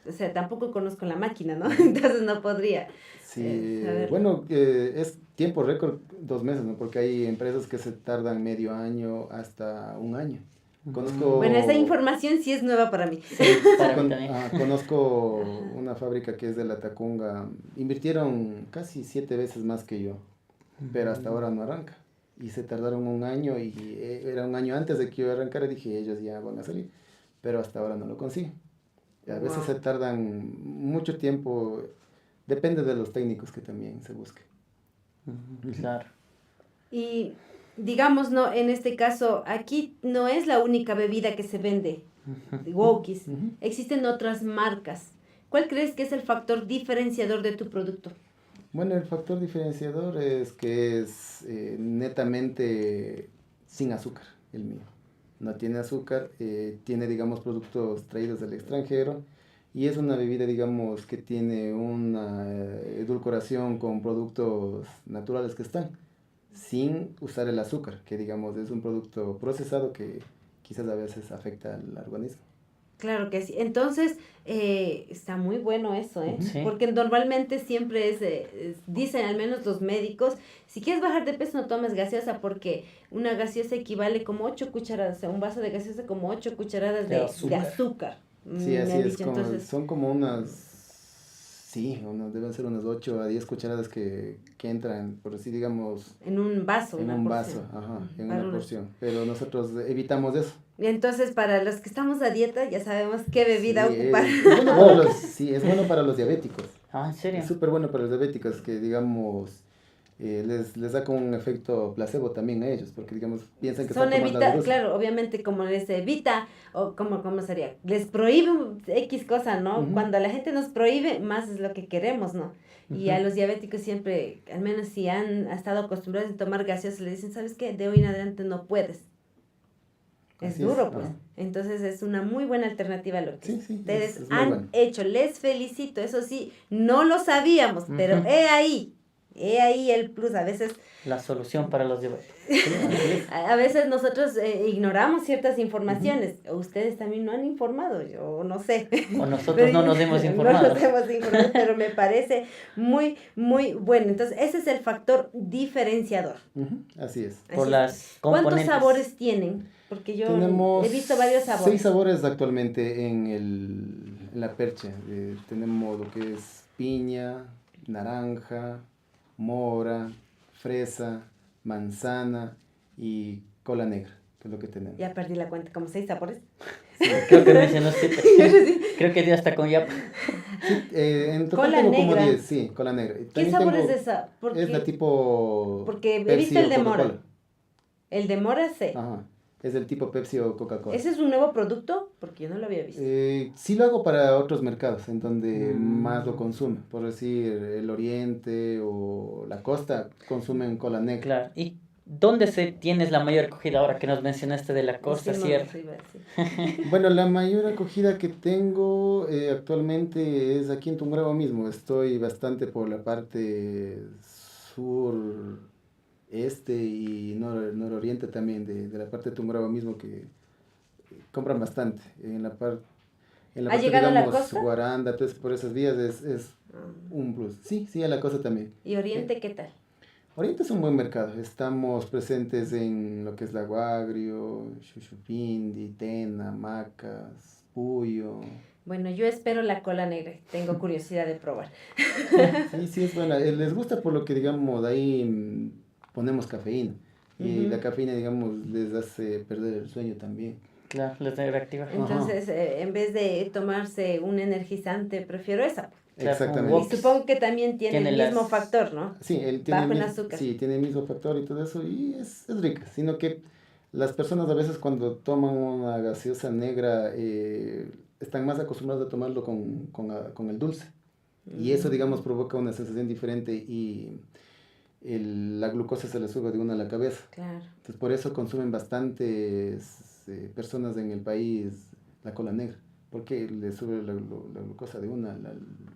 o sea, tampoco conozco la máquina, ¿no? Entonces no podría. Sí, bueno, es tiempo récord 2 meses, ¿no? Porque hay empresas que se tardan medio año hasta 1 año. Bueno, esa información sí es nueva para mí. Sí, conozco una fábrica que es de La Tacunga. Invirtieron casi 7 veces más que yo, pero hasta ahora no arranca. Y se tardaron 1 año y era 1 año antes de que yo arrancara. Dije, ellos ya van a salir, pero hasta ahora no lo consiguen. A veces se tardan mucho tiempo, depende de los técnicos que también se busque. Claro. Y digamos, no, en este caso, aquí no es la única bebida que se vende, Wokies. Existen otras marcas. ¿Cuál crees que es el factor diferenciador de tu producto? Bueno, el factor diferenciador es que es netamente sin azúcar, el mío. No tiene azúcar, tiene, digamos, productos traídos del extranjero y es una bebida, digamos, que tiene una edulcoración con productos naturales que están, sin usar el azúcar, que, digamos, es un producto procesado que quizás a veces afecta al organismo. Claro que sí. Entonces, está muy bueno eso, ¿eh? Sí. Porque normalmente siempre dicen al menos los médicos, si quieres bajar de peso no tomes gaseosa porque una gaseosa equivale como 8 cucharadas, o sea, un vaso de gaseosa como 8 cucharadas De de azúcar. azúcar. Sí, Me así han es, dicho, entonces, son como deben ser unas 8 a 10 cucharadas que entran, por así digamos, en un vaso, en una un porción. vaso, ajá, en Para una una- porción. Pero nosotros evitamos eso. Y entonces, para los que estamos a dieta, ya sabemos qué bebida Sí, ocupar. es bueno para sí, es bueno para los diabéticos. Ah, ¿en serio? Es súper bueno para los diabéticos que, digamos, les da como un efecto placebo también a ellos, porque, digamos, piensan que Son están tomando algo dulce. claro, obviamente como les evita, o cómo sería, les prohíbe X cosa, ¿no? Ujú. Cuando la gente nos prohíbe, más es lo que queremos, ¿no? Y a Ujú. los diabéticos siempre, al menos si han estado acostumbrados a tomar gaseosas, le dicen, ¿sabes qué? De hoy en adelante no puedes. Es Así es, duro, pues. ajá. Entonces es una muy buena alternativa lo que Sí, sí, ustedes es muy han bueno. hecho. Les felicito, eso sí, no lo sabíamos, pero Ujú. he ahí el plus. A veces La solución para los diabéticos. Sí, así es. a veces nosotros ignoramos ciertas informaciones. Ustedes también no han informado, yo no sé. O nosotros Pero no nos hemos informado. No nos hemos informado, pero me parece muy, muy bueno. Entonces, ese es el factor diferenciador. Ujú, así es. Por Así las es. ¿Cuántos componentes. sabores tienen? Porque yo Tenemos he visto varios sabores. 6 sabores actualmente en la percha. Tenemos lo que es piña, naranja, mora, fresa, manzana y cola negra, que es lo que tenemos. Ya perdí la cuenta, como 6 sabores. Creo que mencionaste. Creo que ya está con ya. En total Cola tengo como negra. 10, sí, cola negra. Y ¿Qué también sabor tengo- es esa? Es la tipo porque he Pepsi visto el o de mora. Coca-Cola. El de mora, sí. Ajá, es del tipo Pepsi o Coca-Cola. ¿Ese es un nuevo producto? Porque yo no lo había visto. Sí lo hago para otros mercados en donde Mm. más lo consumen. Por decir, el oriente o la costa consumen cola negra. Claro. ¿Y dónde tienes la mayor acogida ahora que nos mencionaste de la costa, Sí, cierto? eso iba a decir. Bueno, la mayor acogida que tengo actualmente es aquí en Tungurahua mismo. Estoy bastante por la parte sur, este y nororiente también de la parte de Tungurahua mismo que compran bastante. En la ¿Ha parte, llegado a la digamos, costa? Guaranda, entonces por esas vías es Ah. un plus. Sí, sí, a la costa también. ¿Y Oriente qué tal? Oriente es un buen mercado. Estamos presentes en lo que es Lago Agrio, Xuxupindi, Tena, Macas, Puyo. Bueno, yo espero la cola negra. Tengo curiosidad de probar. Sí, sí, es buena. Les gusta por lo que, digamos, de ahí ponemos cafeína. Y Ujú. la cafeína, digamos, les hace perder el sueño también. Claro, les reactiva. Entonces, en vez de tomarse un energizante, prefiero esa. Claro, Exactamente. Y Wox. supongo que también tiene Tiene el las- mismo factor, ¿no? Sí, él tiene, Bajo en el azúcar. sí, tiene el mismo factor y todo eso, y es rica. Sino que las personas a veces cuando toman una gaseosa negra están más acostumbrados a tomarlo con el dulce. Y eso, digamos, provoca una sensación diferente y la glucosa se le sube de una a la cabeza. Claro. Entonces, por eso consumen bastantes personas en el país la cola negra, porque le sube la glucosa de una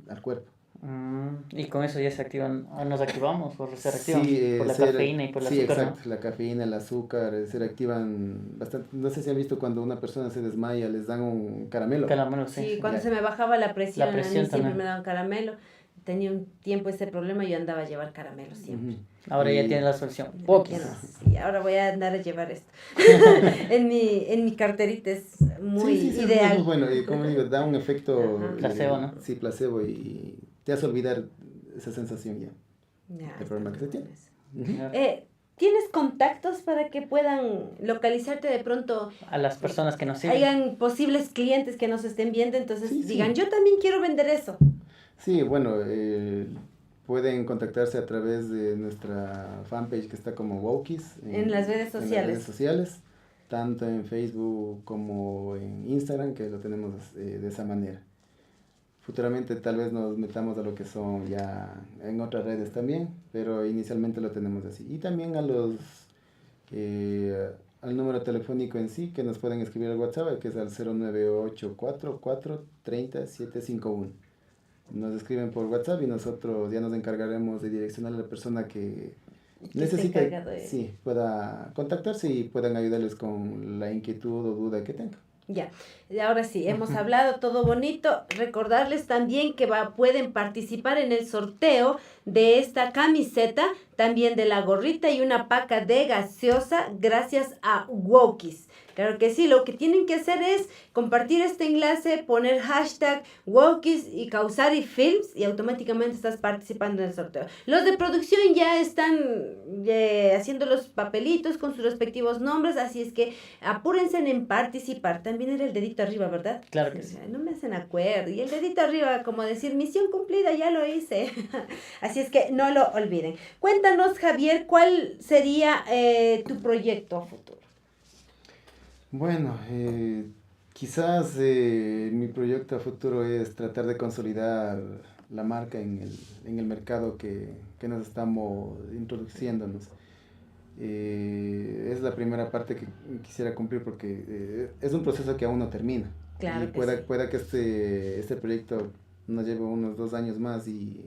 al cuerpo. Y con eso ya se activan, nos activamos o se reactivan por la se- cafeína y por el sí, azúcar, exacto, la cafeína, el azúcar, se reactivan bastante. No sé si han visto cuando una persona se desmaya, les dan un caramelo. ¿no? Caramelo, Sí, sí. cuando ya. se me bajaba la presión, La a mí presión siempre también. me daban caramelo. Tenía un tiempo ese problema y yo andaba a llevar caramelo siempre. Ujú. Ahora ya Y- tienes la solución. Ya Poquis. no, sí, ahora voy a andar a llevar esto. en mi carterita es muy sí, sí, es ideal. muy bueno, y como digo, da un efecto Ajá. Placebo, ¿no? Sí, placebo, y te hace olvidar esa sensación ya. Ya, El problema que se tiene. Ujú. ¿Tienes contactos para que puedan localizarte de pronto? A las personas que nos siguen. Hayan posibles clientes que nos estén viendo, entonces Sí, sí. digan, yo también quiero vender eso. Sí, bueno, pueden contactarse a través de nuestra fanpage que está como Wokis En las redes en las sociales. redes sociales, tanto en Facebook como en Instagram, que lo tenemos de esa manera. Futuramente tal vez nos metamos a lo que son ya en otras redes también, pero inicialmente lo tenemos así. Y también al número telefónico en sí, que nos pueden escribir al WhatsApp, que es al 0984430751. Nos escriben por WhatsApp y nosotros ya nos encargaremos de direccionar a la persona que esté necesita, encargado de- sí, pueda contactarse y puedan ayudarles con la inquietud o duda que tenga. Ya, y ahora sí, hemos hablado todo bonito. Recordarles también que pueden participar en el sorteo de esta camiseta, también de la gorrita y una paca de gaseosa gracias a Wokis. Claro que sí, lo que tienen que hacer es compartir este enlace, poner hashtag Wokis y Kausari Films y automáticamente estás participando en el sorteo. Los de producción ya están haciendo los papelitos con sus respectivos nombres, así es que apúrense en participar. También era el dedito arriba, ¿verdad? Claro que sí. No me hacen acuerdo. Y el dedito arriba, como decir, misión cumplida, ya lo hice. Así es que no lo olviden. Cuéntanos, Javier, ¿cuál sería tu proyecto a futuro? Bueno, quizás mi proyecto a futuro es tratar de consolidar la marca en el mercado que nos estamos introduciéndonos. Es la primera parte que quisiera cumplir porque es un proceso que aún no termina. Claro y pueda que este proyecto nos lleve unos 2 años más y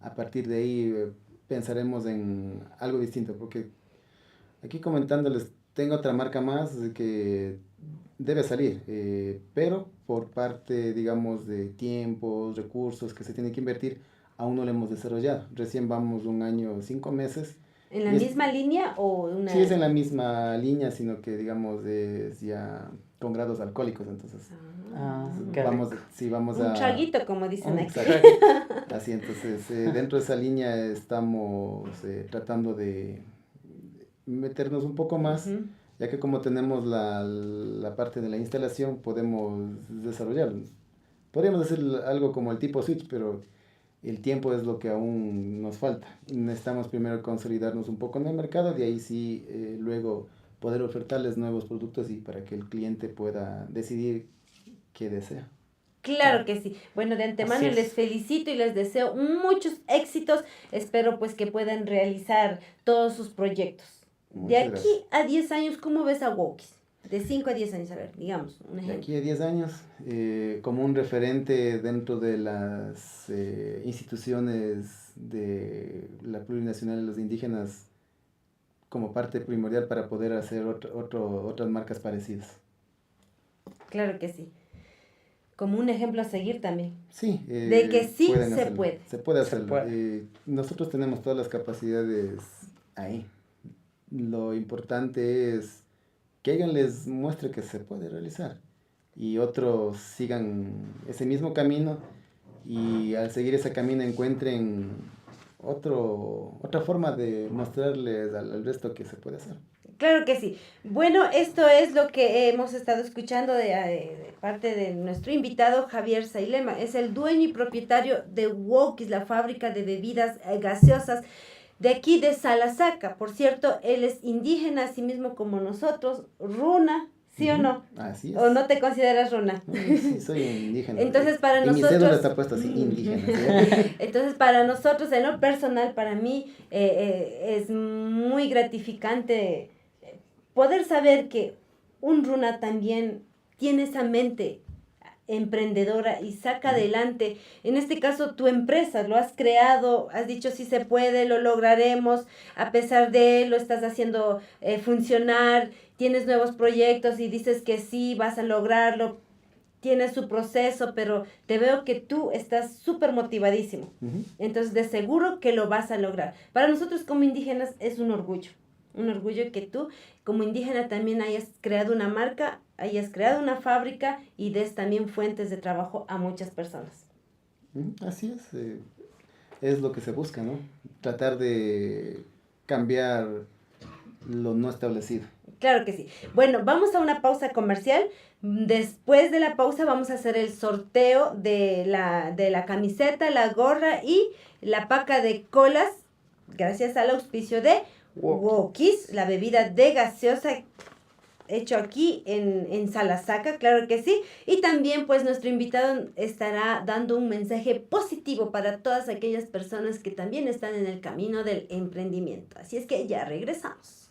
a partir de ahí pensaremos en algo distinto, porque aquí comentándoles, tengo otra marca más que debe salir, pero por parte, digamos, de tiempos, recursos que se tienen que invertir, aún no lo hemos desarrollado. Recién vamos 1 año, 5 meses. ¿En la misma línea o una...? Sí, es en la misma línea, sino que, digamos, es ya con grados alcohólicos, entonces... vamos un a... traguito, como dicen aquí. Así, entonces, dentro de esa línea estamos tratando de meternos un poco más, ya que como tenemos la parte de la instalación, podemos desarrollarlo. Podríamos hacer algo como el tipo Switch, pero el tiempo es lo que aún nos falta. Necesitamos primero consolidarnos un poco en el mercado, de ahí sí, luego poder ofertarles nuevos productos y para que el cliente pueda decidir qué desea. Claro que sí. Bueno, de antemano les felicito y les deseo muchos éxitos. Espero pues que puedan realizar todos sus proyectos. De aquí a 10 años, ¿cómo ves a Wokis? De 5 a 10 años, a ver, digamos, un ejemplo. De aquí a 10 años, como un referente dentro de las instituciones de la plurinacional de los indígenas, como parte primordial para poder hacer otras marcas parecidas. Claro que sí. Como un ejemplo a seguir también. Sí. De que sí se puede. Se puede hacerlo. Nosotros tenemos todas las capacidades ahí. Lo importante es que alguien les muestre que se puede realizar y otros sigan ese mismo camino y al seguir ese camino encuentren otra forma de mostrarles al resto que se puede hacer. Claro que sí. Bueno, esto es lo que hemos estado escuchando de parte de nuestro invitado Javier Sailema. Es el dueño y propietario de Wokis, la fábrica de bebidas gaseosas de aquí de Salasaca. Por cierto, él es indígena, así mismo como nosotros, runa, ¿sí o no? Así es. ¿O no te consideras runa? Sí, soy indígena. Entonces, para nosotros... mi cédula está puesta así, indígena. ¿Sí? Entonces, para nosotros, en lo personal, para mí, es muy gratificante poder saber que un runa también tiene esa mente emprendedora y saca adelante, en este caso tu empresa, lo has creado, has dicho sí se puede, lo lograremos, a pesar de lo estás haciendo funcionar, tienes nuevos proyectos y dices que sí, vas a lograrlo, tienes su proceso, pero te veo que tú estás súper motivadísimo, entonces de seguro que lo vas a lograr. Para nosotros como indígenas es un orgullo que tú como indígena también hayas creado una marca, hayas creado una fábrica y des también fuentes de trabajo a muchas personas. Así es lo que se busca, ¿no? Tratar de cambiar lo no establecido. Claro que sí. Bueno, vamos a una pausa comercial. Después de la pausa vamos a hacer el sorteo de la camiseta, la gorra y la paca de colas, gracias al auspicio de Wokis, la bebida de gaseosa hecho aquí en Salasaca, claro que sí. Y también pues nuestro invitado estará dando un mensaje positivo para todas aquellas personas que también están en el camino del emprendimiento. Así es que ya regresamos.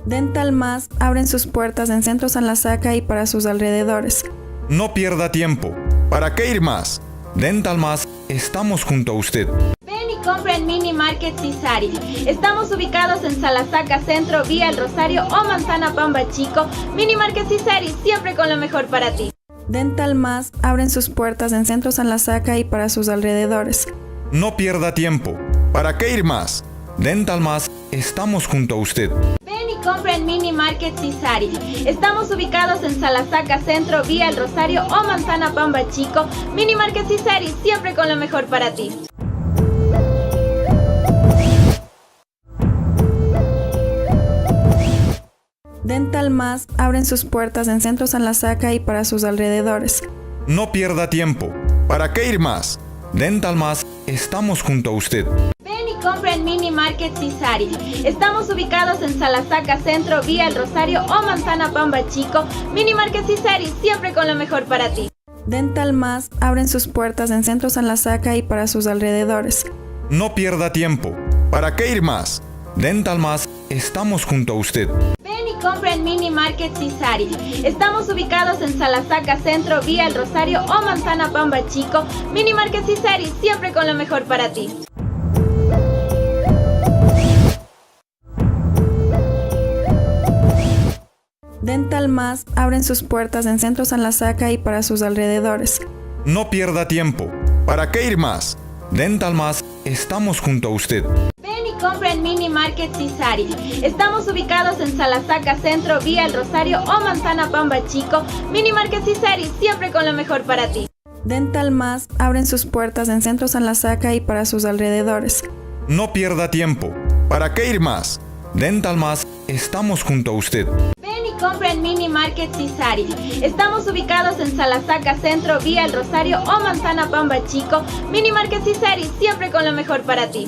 Dental Más abren sus puertas en Centro Salasaca y para sus alrededores. No pierda tiempo. ¿Para qué ir más? Dental Más, estamos junto a usted. Ven y Compra en Mini Market Cisari. Estamos ubicados en Salasaca Centro, Vía El Rosario o Manzana Pamba Chico. Mini Market Cisari, siempre con lo mejor para ti. Dental Más abren sus puertas en Centro Salasaca y para sus alrededores. No pierda tiempo. ¿Para qué ir más? Dental Más, estamos junto a usted. Ven y compra en Mini Market Cisari. Estamos ubicados en Salasaca Centro, Vía El Rosario o Manzana Pamba Chico. Mini Market Cisari, siempre con lo mejor para ti. Dental Más abren sus puertas en Centro Salasaca y para sus alrededores. No pierda tiempo. ¿Para qué ir más? Dental Más, estamos junto a usted. Ven y compra en Mini Market Cisari. Estamos ubicados en Salasaca Centro, Vía El Rosario o Manzana Pamba Chico. Mini Market Cisari, siempre con lo mejor para ti. Dental Más abren sus puertas en Centro Salasaca y para sus alrededores. No pierda tiempo. ¿Para qué ir más? Dental Más, estamos junto a usted. Ven y compra en Mini Market Cisari. Estamos ubicados en Salasaca Centro, Vía El Rosario o Manzana Pamba Chico. Mini Market Cisari, siempre con lo mejor para ti. Dental Más abren sus puertas en Centro Salasaca y para sus alrededores. No pierda tiempo. ¿Para qué ir más? Dental Más, estamos junto a usted. Ven y compra en Mini Market Cisari. Estamos ubicados en Salasaca Centro, Vía El Rosario o Manzana Pamba Chico. Mini Market Cisari, siempre con lo mejor para ti. Dental Más abren sus puertas en Centro Salasaca y para sus alrededores. No pierda tiempo. ¿Para qué ir más? Dental Más, estamos junto a usted. Ven y compra en Mini Market Cisari. Estamos ubicados en Salasaca Centro, Vía El Rosario o Manzana Pamba Chico. Mini Market Cisari, siempre con lo mejor para ti.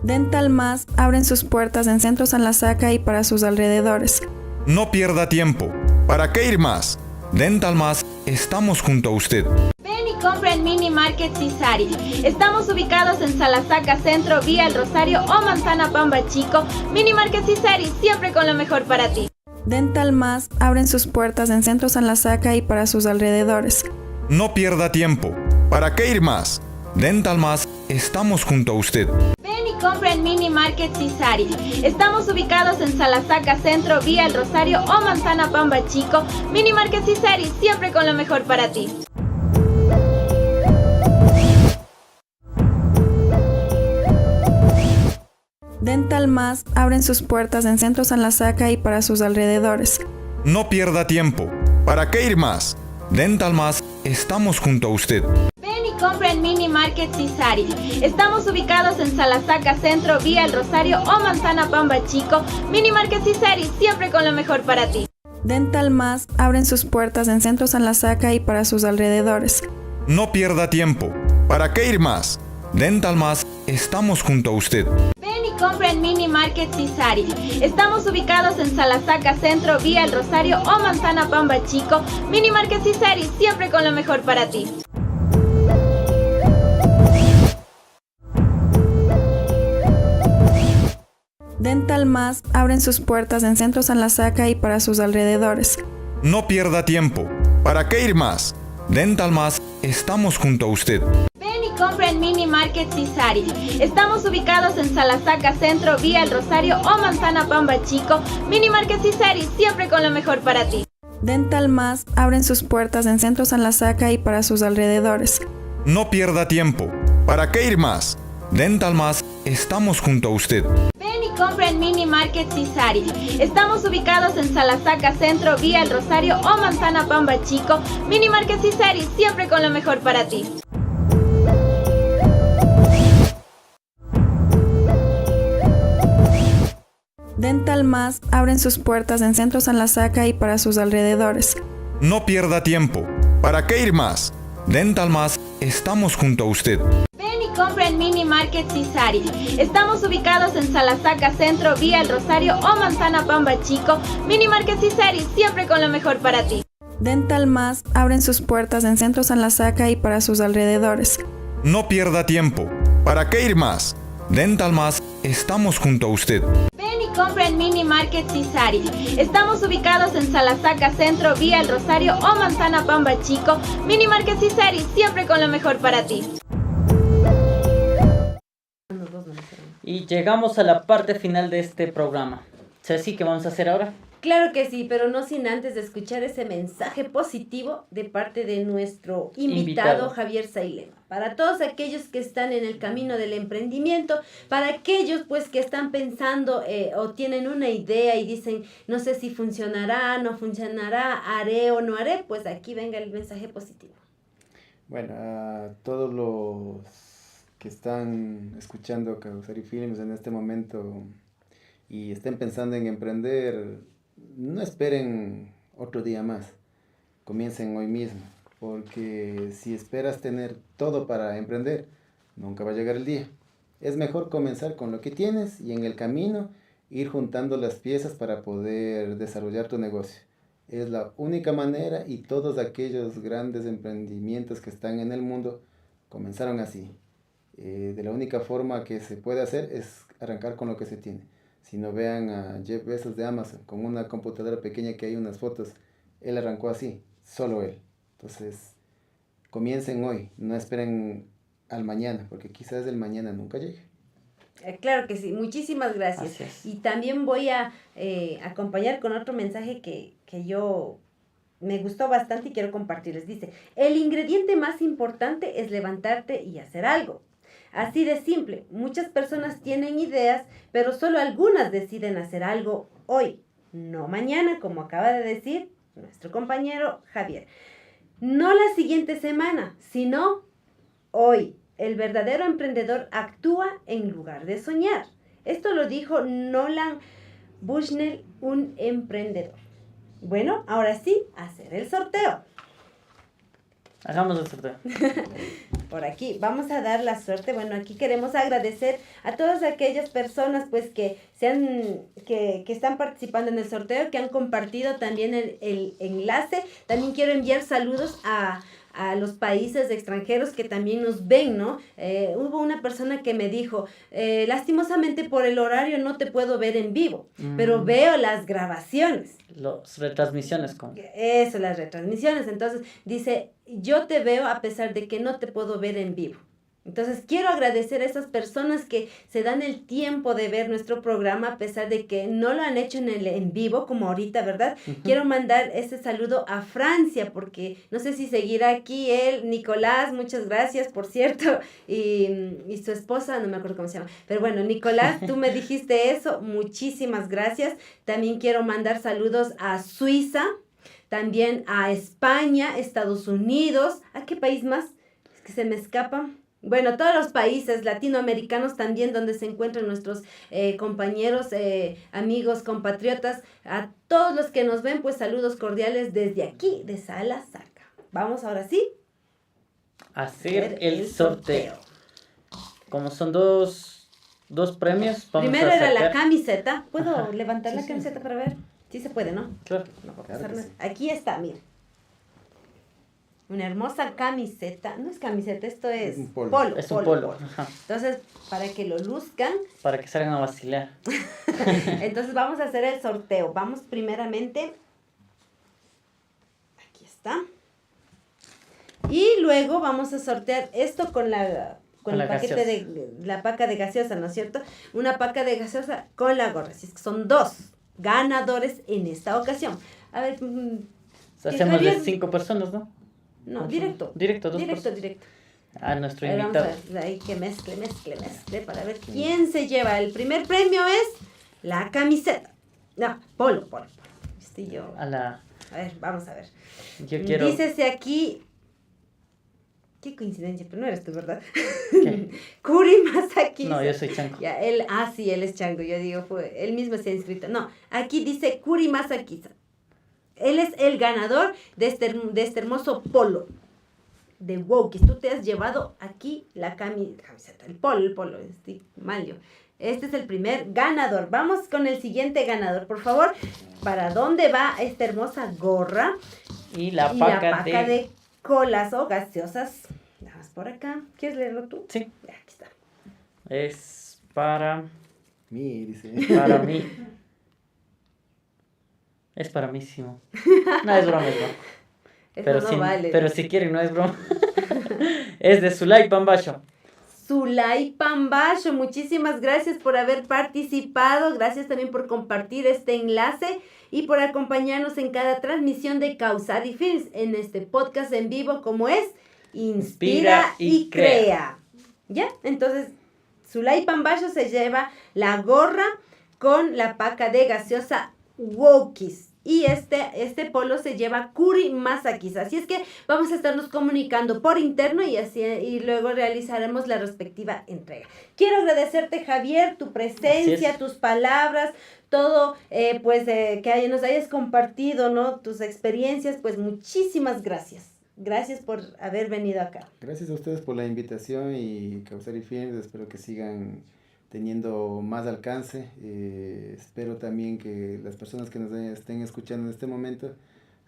Dental Más abren sus puertas en Centro Salasaca y para sus alrededores. No pierda tiempo. ¿Para qué ir más? Dental Más, estamos junto a usted. Ven y compra en Mini Market Cisari. Estamos ubicados en Salasaca Centro, Vía El Rosario o Manzana Pamba Chico. Mini Market Cisari, siempre con lo mejor para ti. Dental Más abren sus puertas en Centro Salasaca y para sus alrededores. No pierda tiempo. ¿Para qué ir más? Dental Más, estamos junto a usted. Ven y compra en Mini Market Cisari. Estamos ubicados en Salasaca Centro, Vía El Rosario o Manzana Pamba Chico. Mini Market Cisari, siempre con lo mejor para ti. Dental Más abren sus puertas en Centro Salasaca y para sus alrededores. No pierda tiempo. ¿Para qué ir más? Dental Más, estamos junto a usted. Ven y compra en Mini Market Cisari. Estamos ubicados en Salasaca Centro, Vía El Rosario o Manzana Pamba Chico. Mini Market Cisari, siempre con lo mejor para ti. Dental Más abren sus puertas en Centro Salasaca y para sus alrededores. No pierda tiempo. ¿Para qué ir más? Dental Más, estamos junto a usted. Ven y compra en Mini Market Cisari. Estamos ubicados en Salasaca Centro, Vía El Rosario o Manzana Pamba Chico. Mini Market Cisari, siempre con lo mejor para ti. Dental Más abren sus puertas en Centro Salasaca y para sus alrededores. No pierda tiempo. ¿Para qué ir más? Dental Más, estamos junto a usted. Ven y compra en Mini Market Cisari. Estamos ubicados en Salasaca Centro, Vía El Rosario o Manzana Pamba Chico. Mini Market Cisari, siempre con lo mejor para ti. Dental Más abren sus puertas en Centro Salasaca y para sus alrededores. No pierda tiempo. ¿Para qué ir más? Dental Más, estamos junto a usted. Ven y compra en Mini Market Cisari. Estamos ubicados en Salasaca Centro, Vía El Rosario o Manzana Pamba Chico. Mini Market Cisari, siempre con lo mejor para ti. Dental Más abren sus puertas en Centro Salasaca y para sus alrededores. No pierda tiempo. ¿Para qué ir más? Dental Más, estamos junto a usted. Ven y compra en Mini Market Cisari. Estamos ubicados en Salasaca Centro, Vía El Rosario o Manzana Pamba Chico. Mini Market Cisari, siempre con lo mejor para ti. Dental Más abren sus puertas en Centro Salasaca y para sus alrededores. No pierda tiempo. ¿Para qué ir más? Dental Más, estamos junto a usted. Ven y compra en Mini Market Cisari. Estamos ubicados en Salasaca Centro, vía El Rosario o Manzana Pamba Chico. Mini Market Cisari, siempre con lo mejor para ti. Y llegamos a la parte final de este programa. Ceci, ¿qué vamos a hacer ahora? Claro que sí, pero no sin antes de escuchar ese mensaje positivo de parte de nuestro invitado. Javier Sailema. Para todos aquellos que están en el camino del emprendimiento, para aquellos pues que están pensando o tienen una idea y dicen, no sé si funcionará, no funcionará, haré o no haré, pues aquí venga el mensaje positivo. Bueno, a todos los que están escuchando Causari Films en este momento y estén pensando en emprender, no esperen otro día más, comiencen hoy mismo, porque si esperas tener todo para emprender, nunca va a llegar el día. Es mejor comenzar con lo que tienes y en el camino ir juntando las piezas para poder desarrollar tu negocio. Es la única manera y todos aquellos grandes emprendimientos que están en el mundo comenzaron así. De la única forma que se puede hacer es arrancar con lo que se tiene. Si no, vean a Jeff Bezos de Amazon, con una computadora pequeña que hay unas fotos, él arrancó así, solo él. Entonces, comiencen hoy, no esperen al mañana, porque quizás el mañana nunca llegue. Claro que sí, muchísimas gracias. Y también voy a acompañar con otro mensaje que yo me gustó bastante y quiero compartirles. Dice, el ingrediente más importante es levantarte y hacer algo. Así de simple, muchas personas tienen ideas, pero solo algunas deciden hacer algo hoy, no mañana, como acaba de decir nuestro compañero Javier. No la siguiente semana, sino hoy. El verdadero emprendedor actúa en lugar de soñar. Esto lo dijo Nolan Bushnell, un emprendedor. Bueno, ahora sí, hacer el sorteo. Hagamos el sorteo. Por aquí vamos a dar la suerte. Bueno, aquí queremos agradecer a todas aquellas personas pues que están participando en el sorteo, que han compartido también el enlace. También quiero enviar saludos a los países extranjeros que también nos ven, ¿no? Hubo una persona que me dijo, lastimosamente por el horario no te puedo ver en vivo, pero veo las grabaciones. Las retransmisiones. Eso, las retransmisiones. Entonces, dice, yo te veo a pesar de que no te puedo ver en vivo. Entonces, quiero agradecer a esas personas que se dan el tiempo de ver nuestro programa a pesar de que no lo han hecho en vivo, como ahorita, ¿verdad? Uh-huh. Quiero mandar ese saludo a Francia, porque no sé si seguirá aquí él, Nicolás, muchas gracias, por cierto, y su esposa, no me acuerdo cómo se llama, pero bueno, Nicolás, tú me dijiste eso, muchísimas gracias. También quiero mandar saludos a Suiza, también a España, Estados Unidos, ¿a qué país más? Es que se me escapa. Bueno, todos los países latinoamericanos también donde se encuentran nuestros compañeros, amigos, compatriotas, a todos los que nos ven, pues saludos cordiales desde aquí, de Salasaca. Vamos ahora sí a hacer el sorteo. Como son dos premios, vamos primero a era sacar la camiseta. ¿Puedo levantar la camiseta para ver? Sí se puede, ¿no? Claro. No, claro sí. Aquí está, mire. Una hermosa camiseta. No es camiseta, esto es un polo. Polo. Es un polo. Entonces, para que lo luzcan. Para que salgan a vacilar. Entonces, vamos a hacer el sorteo. Vamos primeramente. Aquí está. Y luego vamos a sortear esto con el paquete gaseosa. La paca de gaseosa, ¿no es cierto? Una paca de gaseosa con la gorra. Así es que son 2 ganadores en esta ocasión. A ver. Hacemos Javier, de 5 personas, ¿no? No, directo. Directo. A nuestro invitado. Vamos a ver, ahí que mezcle, para ver quién se lleva. El primer premio es la camiseta. No, polo. Yo. A ver, vamos a ver. Yo quiero. Dícese aquí. Qué coincidencia, pero no eres tú, ¿verdad? ¿Qué? Kuri Masaki. No, yo soy Chango. Ya, él es Chango. Yo digo, él mismo se ha inscrito. No, aquí dice Kuri Masaki. Él es el ganador de este hermoso polo de Wokis. Tú te has llevado aquí la camiseta, el polo, estoy mal yo. Este es el primer ganador. Vamos con el siguiente ganador, por favor. ¿Para dónde va esta hermosa gorra? Y la paca de colas o gaseosas. Nada más por acá. ¿Quieres leerlo tú? Sí. Aquí está. Es para mí, dice. Para mí. Es para mísimo. No, es broma, es broma. Eso Pero, no vale. pero si quieren, no es broma. Es de Zulay Pambacho. Zulay Pambacho, muchísimas gracias por haber participado, gracias también por compartir este enlace y por acompañarnos en cada transmisión de Kausari Films en este podcast en vivo como es Inspira y Crea. ¿Ya? Entonces, Zulay Pambacho se lleva la gorra con la paca de gaseosa Wokis. Y este polo se lleva Kuri Masakis. Así es que vamos a estarnos comunicando por interno y luego realizaremos la respectiva entrega. Quiero agradecerte, Javier, tu presencia, tus palabras, todo, que nos hayas compartido, ¿no? Tus experiencias, pues muchísimas gracias. Gracias por haber venido acá. Gracias a ustedes por la invitación y Kausari Films, espero que sigan teniendo más alcance. Espero también que las personas que nos estén escuchando en este momento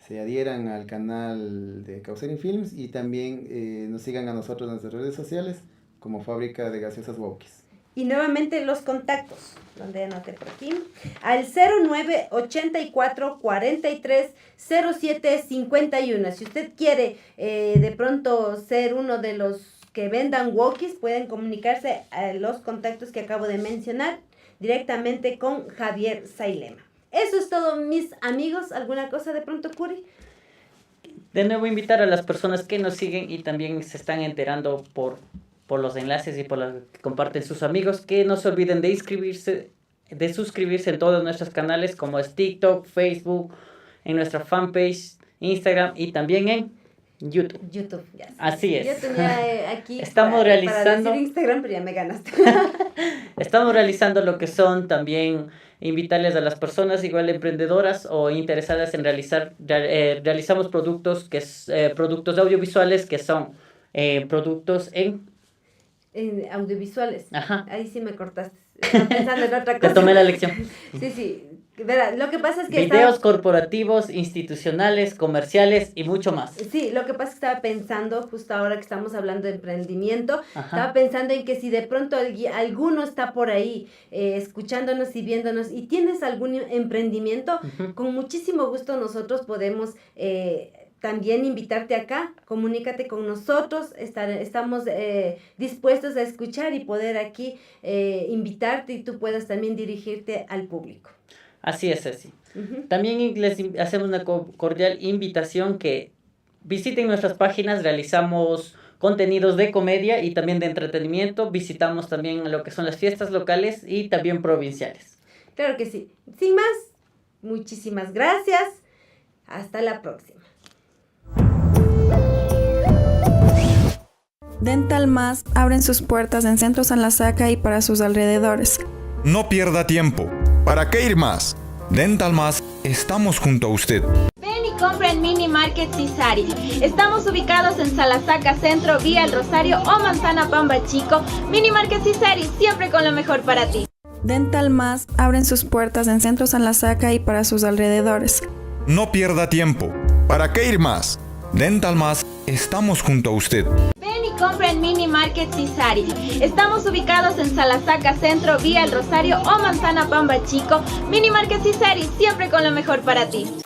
se adhieran al canal de Kausari Films y también nos sigan a nosotros en nuestras redes sociales como Fábrica de Gaseosas Wokis. Y nuevamente los contactos, donde anoté por aquí, al 0984 43 07 51. Si usted quiere de pronto ser uno de los que vendan Wokis, pueden comunicarse a los contactos que acabo de mencionar directamente con Javier Sailema. Eso es todo, mis amigos. ¿Alguna cosa de pronto, Kuri? De nuevo invitar a las personas que nos siguen y también se están enterando por los enlaces y por los que comparten sus amigos, que no se olviden de suscribirse en todos nuestros canales como es TikTok, Facebook, en nuestra fanpage, Instagram y también en YouTube. Ya sé. Así es. Yo tenía aquí Estamos realizando para decir Instagram, pero ya me ganaste. Estamos realizando lo que son también invitarles a las personas igual emprendedoras o interesadas en realizamos productos productos audiovisuales que son productos en audiovisuales. Ajá. Ahí sí me cortaste. Estaba pensando en otra cosa. Te tomé la lección. Sí. Verá, lo que pasa es que videos corporativos, institucionales, comerciales y mucho más. Sí, lo que pasa es que estaba pensando, justo ahora que estamos hablando de emprendimiento, Ajá. estaba pensando en que si de pronto alguno está por ahí escuchándonos y viéndonos y tienes algún emprendimiento, Uh-huh. con muchísimo gusto nosotros podemos también invitarte acá, comunícate con nosotros, estamos dispuestos a escuchar y poder aquí invitarte y tú puedas también dirigirte al público. Así es, Ceci. Uh-huh. También les hacemos una cordial invitación que visiten nuestras páginas, realizamos contenidos de comedia y también de entretenimiento, visitamos también lo que son las fiestas locales y también provinciales. Claro que sí. Sin más, muchísimas gracias. Hasta la próxima. Dental Más abren sus puertas en Centro San Lasaca y para sus alrededores. No pierda tiempo. ¿Para qué ir más? Dental Más, estamos junto a usted. Ven y compra en Mini Market Cisari. Estamos ubicados en Salasaca Centro, Vía El Rosario o Manzana Pamba Chico. Mini Market Cisari, siempre con lo mejor para ti. Dental Más abren sus puertas en Centro San Lasaca y para sus alrededores. No pierda tiempo. ¿Para qué ir más? Dental Más, estamos junto a usted. Ven y compra en Mini Market Cisari. Estamos ubicados en Salasaca Centro, Vía El Rosario o Manzana Pamba Chico. Mini Market Cisari, siempre con lo mejor para ti.